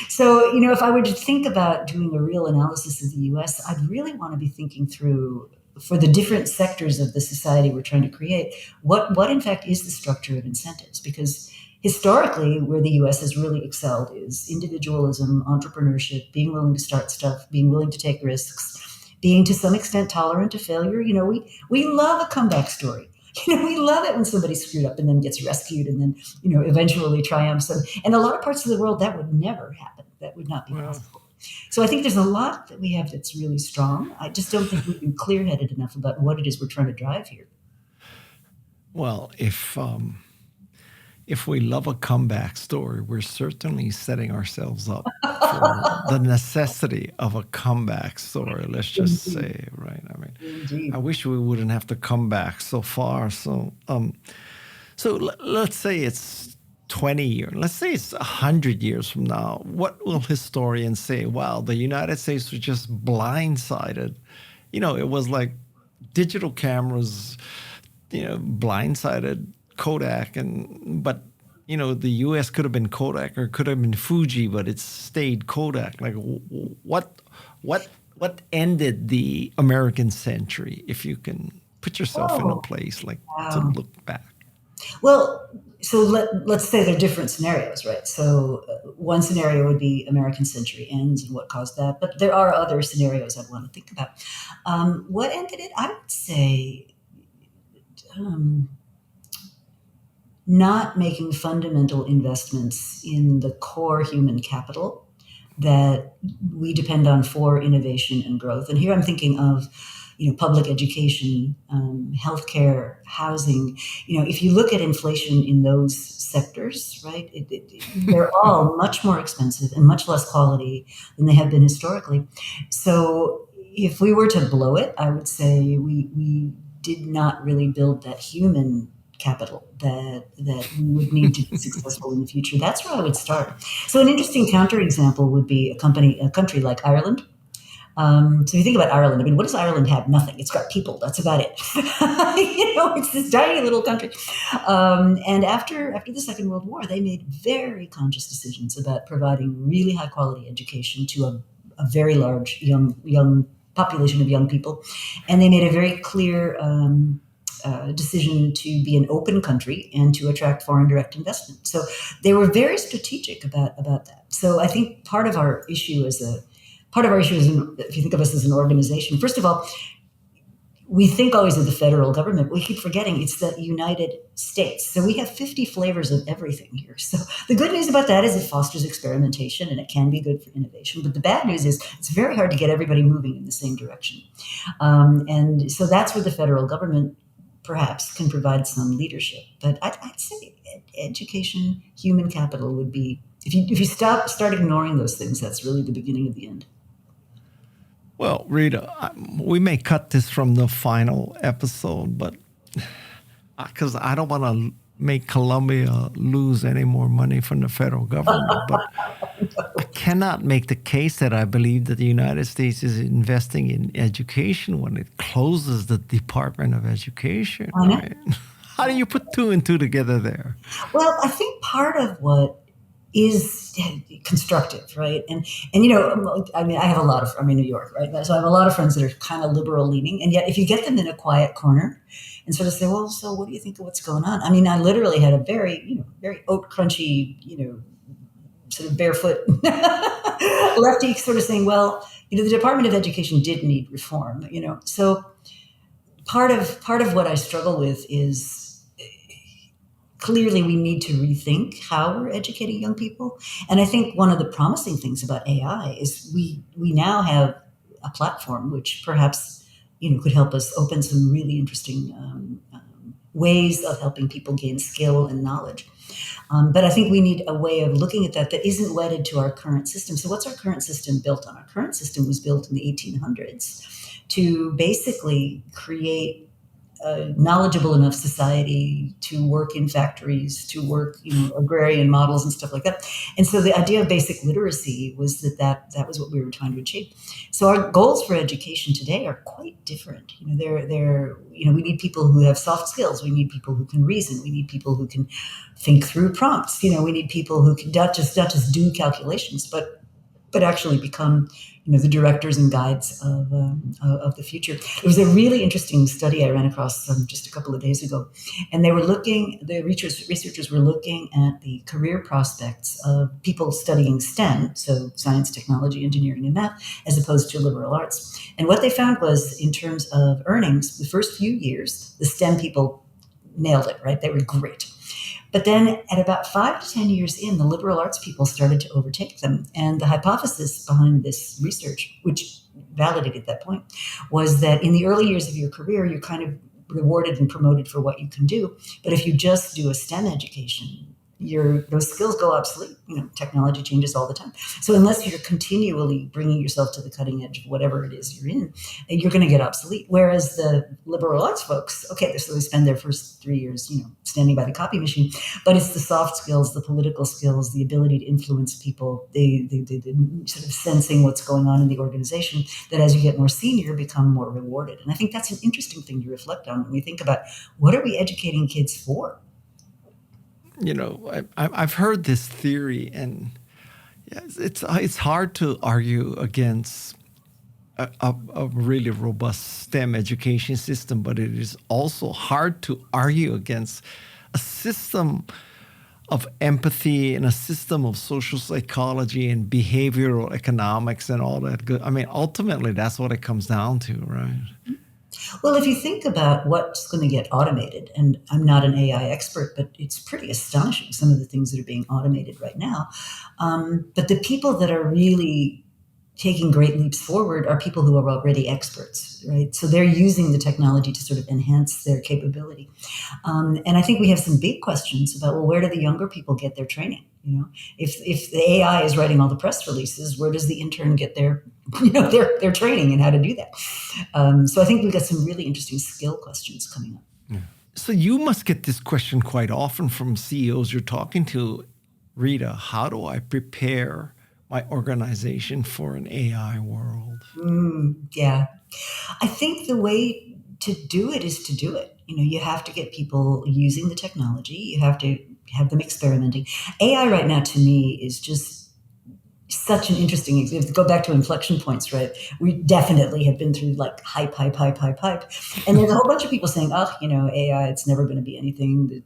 So, if I were to think about doing a real analysis of the US, I'd really want to be thinking through, for the different sectors of the society we're trying to create, what in fact is the structure of incentives? Because historically, where the U.S. has really excelled is individualism, entrepreneurship, being willing to start stuff, being willing to take risks, being to some extent tolerant of failure. We love a comeback story. We love it when somebody screwed up and then gets rescued and then, eventually triumphs. And a lot of parts of the world, that would never happen. That would not be possible. So I think there's a lot that we have that's really strong. I just don't think we've been clear-headed enough about what it is we're trying to drive here.
Well, if we love a comeback story, we're certainly setting ourselves up for the necessity of a comeback story, let's just say, right? I mean,
Indeed.
I wish we wouldn't have to come back so far. So let's say it's 20 years, let's say it's 100 years from now. What will historians say? Wow, the United States was just blindsided. It was like digital cameras, blindsided Kodak, but the U.S. could have been Kodak or could have been Fuji, but it stayed Kodak. Like, what ended the American century? If you can put yourself in a place to look back.
Well, so let's say they're different scenarios, right? So one scenario would be American century ends and what caused that, but there are other scenarios I'd want to think about. What ended it? I would say. not making fundamental investments in the core human capital that we depend on for innovation and growth. And here I'm thinking of, public education, healthcare, housing. If you look at inflation in those sectors, right, they're all much more expensive and much less quality than they have been historically. So if we were to blow it, I would say we did not really build that human capital that we would need to be successful in the future. That's where I would start. So an interesting counterexample would be a country like Ireland. So if you think about Ireland, I mean, what does Ireland have? Nothing. It's got people. That's about it. It's this tiny little country. And after the Second World War, they made very conscious decisions about providing really high quality education to a very large young population of young people, and they made a very clear decision to be an open country and to attract foreign direct investment. So they were very strategic about that. So I think part of our issue is, if you think of us as an organization, first of all, we think always of the federal government. We keep forgetting it's the United States. So we have 50 flavors of everything here. So the good news about that is it fosters experimentation and it can be good for innovation. But the bad news is it's very hard to get everybody moving in the same direction. And so that's where the federal government perhaps can provide some leadership. But I'd say education, human capital would be, if you start ignoring those things, that's really the beginning of the end.
Well, Rita, we may cut this from the final episode, but because I don't want to make Colombia lose any more money from the federal government, but I cannot make the case that I believe that the United States is investing in education when it closes the Department of Education. Right? How do you put two and two together there?
Well, I think part of what is constructive, right? And I mean, I have a lot of, I'm in New York, right? So I have a lot of friends that are kind of liberal leaning. And yet if you get them in a quiet corner and sort of say, well, so what do you think of what's going on? I mean, I literally had a very oat crunchy, sort of barefoot lefty sort of saying, well, the Department of Education did need reform, So part of what I struggle with is, clearly, we need to rethink how we're educating young people. And I think one of the promising things about AI is we now have a platform which perhaps could help us open some really interesting ways of helping people gain skill and knowledge. But I think we need a way of looking at that isn't wedded to our current system. So what's our current system built on? Our current system was built in the 1800s to basically create a knowledgeable enough society to work in factories, to work, agrarian models and stuff like that. And so the idea of basic literacy was that was what we were trying to achieve. So our goals for education today are quite different. We need people who have soft skills. We need people who can reason. We need people who can think through prompts. We need people who can not just do calculations, but actually become the directors and guides of the future. It was a really interesting study I ran across just a couple of days ago, and the researchers were looking at the career prospects of people studying STEM, so science, technology, engineering, and math, as opposed to liberal arts. And what they found was, in terms of earnings, the first few years, the STEM people nailed it, right? They were great. But then at about 5 to 10 years in, the liberal arts people started to overtake them. And the hypothesis behind this research, which validated that point, was that in the early years of your career, you're kind of rewarded and promoted for what you can do. But if you just do a STEM education, those skills go obsolete. Technology changes all the time. So unless you're continually bringing yourself to the cutting edge of whatever it is you're in, you're going to get obsolete. Whereas the liberal arts folks, okay, so they spend their first 3 years, standing by the copy machine, but it's the soft skills, the political skills, the ability to influence people, the sort of sensing what's going on in the organization, that as you get more senior, become more rewarded. And I think that's an interesting thing to reflect on when we think about what are we educating kids for?
I've heard this theory, and it's hard to argue against a really robust STEM education system, but it is also hard to argue against a system of empathy and a system of social psychology and behavioral economics and all that good. I mean, ultimately, that's what it comes down to, right?
Well, if you think about what's going to get automated, and I'm not an AI expert, but it's pretty astonishing some of the things that are being automated right now. But the people that are really taking great leaps forward are people who are already experts, right? So they're using the technology to sort of enhance their capability. And I think we have some big questions about, well, where do the younger people get their training? If the AI is writing all the press releases, where does the intern get their their training and how to do that? So I think we've got some really interesting skill questions coming up.
Yeah. So you must get this question quite often from CEOs you're talking to. Rita, how do I prepare my organization for an AI world?
Yeah. I think the way to do it is to do it. You have to get people using the technology. You have to have them experimenting. AI right now, to me, is just such an interesting example. Go back to inflection points, right? We definitely have been through like hype. And there's a whole bunch of people saying, oh, AI, it's never going to be anything.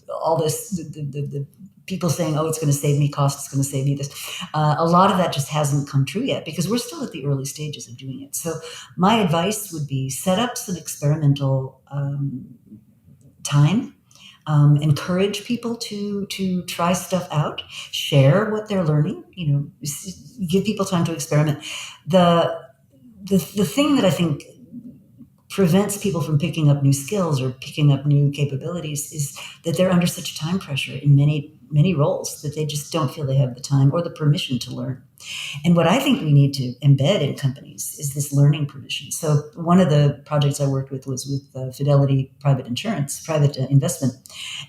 All this, the people saying, oh, it's going to save me costs, it's going to save me this. A lot of that just hasn't come true yet because we're still at the early stages of doing it. So my advice would be set up some experimental time. Encourage people to try stuff out, share what they're learning. Give people time to experiment. The thing that I think prevents people from picking up new skills or picking up new capabilities is that they're under such time pressure in many roles that they just don't feel they have the time or the permission to learn. And what I think we need to embed in companies is this learning permission. So one of the projects I worked with was with Fidelity Private Investment.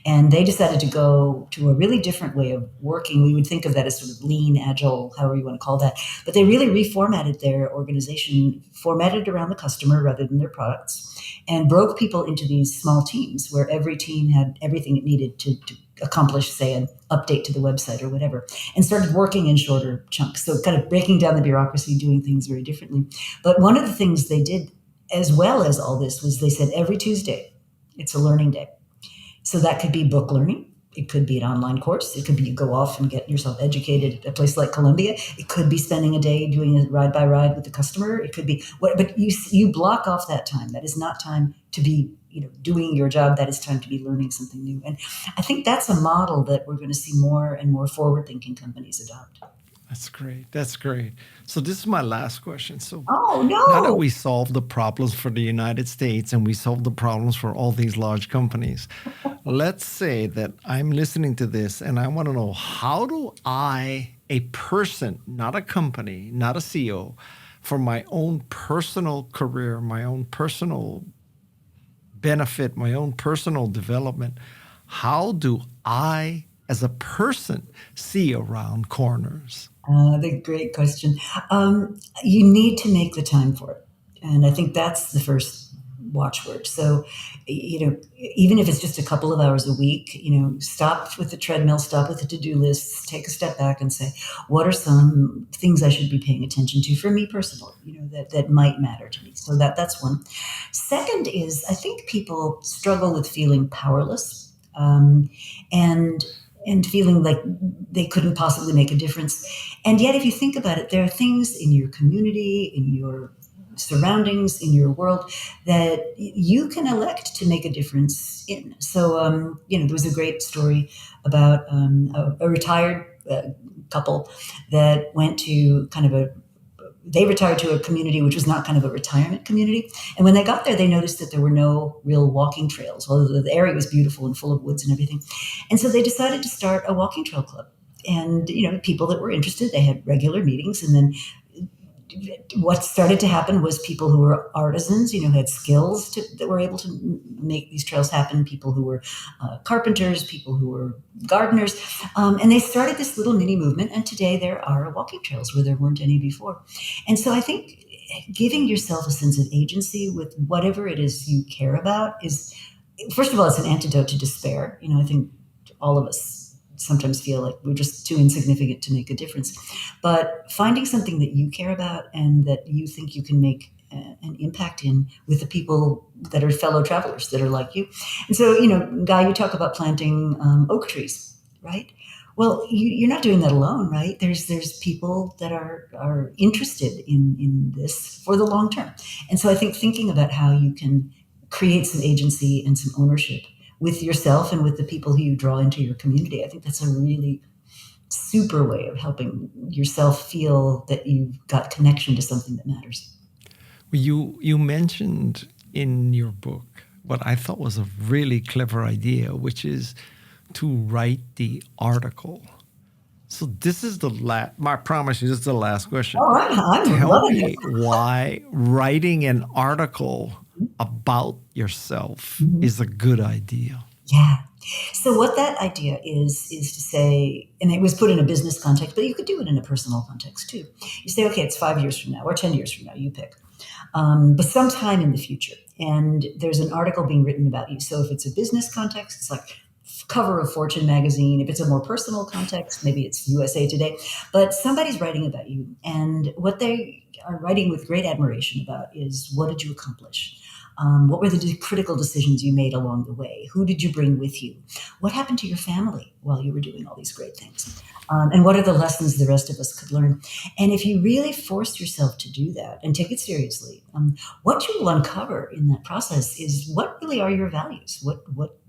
And they decided to go to a really different way of working. We would think of that as sort of lean, agile, however you want to call that. But they really reformatted their organization, formatted around the customer rather than their products, and broke people into these small teams where every team had everything it needed to accomplish, say, an update to the website or whatever, and started working in shorter chunks. So kind of breaking down the bureaucracy, doing things very differently. But one of the things they did, as well as all this, was they said every Tuesday, it's a learning day. So that could be book learning. It could be an online course. It could be you go off and get yourself educated at a place like Columbia. It could be spending a day doing a ride by ride with the customer. It could be what, but you block off that time. That is not time to be doing your job. That is time to be learning something new. And I think that's a model that we're going to see more and more forward-thinking companies adopt.
That's great. That's great. So this is my last question. So
Oh,
now that
no.
we solved the problems for the United States and we solved the problems for all these large companies, let's say that I'm listening to this and I want to know, how do I, a person, not a company, not a CEO, for my own personal career, my own personal benefit, my own personal development, how do I, as a person, see around corners?
The great question. You need to make the time for it. And I think that's the first watchword. So, even if it's just a couple of hours a week, stop with the treadmill, stop with the to-do lists, take a step back and say, what are some things I should be paying attention to for me personally, that might matter to me. So that's one. Second is, I think people struggle with feeling powerless. And feeling like they couldn't possibly make a difference. And yet, if you think about it, there are things in your community, in your surroundings, in your world that you can elect to make a difference in. So, there was a great story about a retired couple that went to they retired to a community which was not kind of a retirement community. And when they got there, they noticed that there were no real walking trails, although the area was beautiful and full of woods and everything. And so they decided to start a walking trail club. And, people that were interested, they had regular meetings. And then what started to happen was people who were artisans, had skills that were able to make these trails happen, people who were carpenters, people who were gardeners. And they started this little mini movement. And today there are walking trails where there weren't any before. And so I think giving yourself a sense of agency with whatever it is you care about is, first of all, it's an antidote to despair. I think all of us sometimes feel like we're just too insignificant to make a difference. But finding something that you care about and that you think you can make an impact in with the people that are fellow travelers that are like you. And so, Guy, you talk about planting oak trees, right? Well, you're not doing that alone, right? There's people that are interested in this for the long term, and so I think thinking about how you can create some agency and some ownership with yourself and with the people who you draw into your community, I think that's a really super way of helping yourself feel that you've got connection to something that matters.
You mentioned in your book what I thought was a really clever idea, which is to write the article. So this is the last, I promise you, this is the last question.
Oh, I'm
Tell
loving
me
it.
why writing an article about yourself
Mhm.
is a good idea.
Yeah. So what that idea is to say, and it was put in a business context, but you could do it in a personal context too. You say, okay, it's 5 years from now or 10 years from now, you pick, but sometime in the future. And there's an article being written about you. So if it's a business context, it's like cover of Fortune magazine. If it's a more personal context, maybe it's USA Today, but somebody's writing about you. And what they are writing with great admiration about is, what did you accomplish? What were the critical decisions you made along the way? Who did you bring with you? What happened to your family while you were doing all these great things? And what are the lessons the rest of us could learn? And if you really force yourself to do that and take it seriously, what you will uncover in that process is, what really are your values?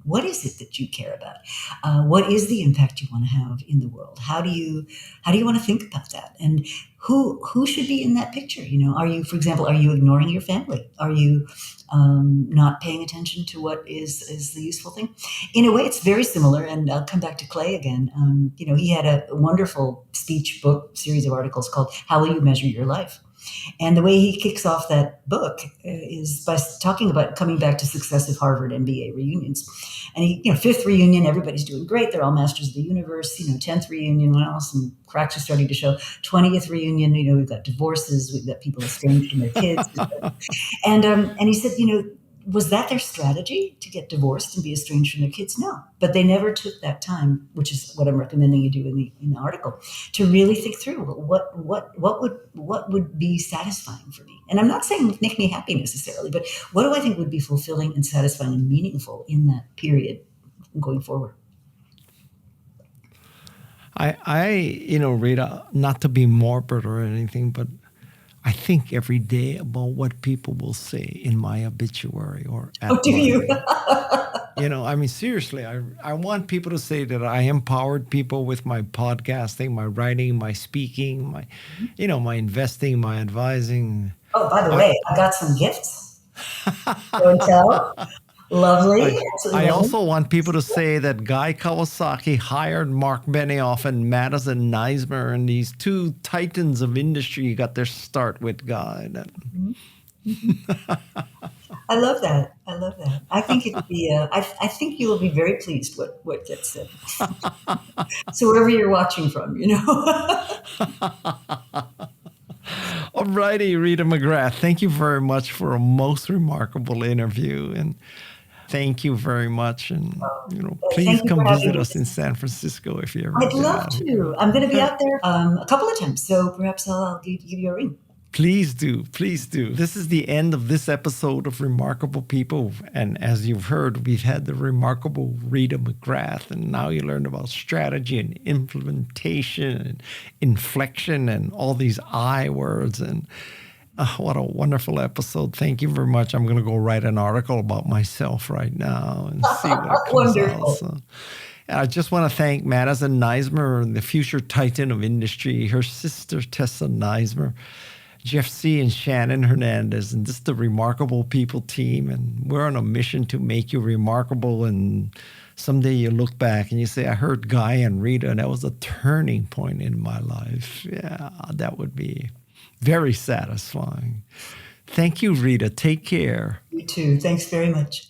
What is it that you care about? What is the impact you want to have in the world? How do you want to think about that? And who should be in that picture? Are you, for example, are you ignoring your family? Are you not paying attention to what is the useful thing? In a way, it's very similar. And I'll come back to Clay again. He had a wonderful speech book series of articles called "How Will You Measure Your Life?" And the way he kicks off that book is by talking about coming back to successive Harvard MBA reunions. And fifth reunion, everybody's doing great. They're all masters of the universe. 10th reunion, well, some cracks are starting to show. 20th reunion, we've got divorces, we've got people estranged from their kids. And he said, was that their strategy, to get divorced and be estranged from their kids? No, but they never took that time, which is what I'm recommending you do in the article, to really think through what would be satisfying for me. And I'm not saying make me happy necessarily, but what do I think would be fulfilling and satisfying and meaningful in that period going forward?
Rita, not to be morbid or anything, but I think every day about what people will say in my obituary or
Oh,
at
do you?
Seriously, I want people to say that I empowered people with my podcasting, my writing, my speaking, my investing, my advising.
Oh, by the way, I got some gifts. Show and tell. Lovely. Absolutely
I
lovely.
also want people to say that Guy Kawasaki hired Mark Benioff and Madison Neismer, and these two titans of industry got their start with Guy.
I love that. I love that. I think it'd be. I think you will be very pleased what gets said. So wherever you're watching from,
All righty, Rita McGrath, thank you very much for a most remarkable interview, and thank you very much. And please
Thank you for
come
having
visit
me.
us in San Francisco if you ever
I'd
get
love
out here.
to. I'm going to be out there a couple of times, so perhaps I'll give you a ring.
Please do. Please do. This is the end of this episode of Remarkable People. And as you've heard, we've had the remarkable Rita McGrath. And now you learned about strategy and implementation and inflection and all these I words. And what a wonderful episode. Thank you very much. I'm going to go write an article about myself right now and see what it comes
Wonderful.
out. So, I just want to thank Madison Neismer, the future titan of industry, her sister Tessa Neismer, Jeff C. and Shannon Hernandez, and this is the Remarkable People team. And we're on a mission to make you remarkable. And someday you look back and you say, I heard Guy and Rita, and that was a turning point in my life. Yeah, that would be very satisfying. Thank you, Rita. Take care.
You too. Thanks very much.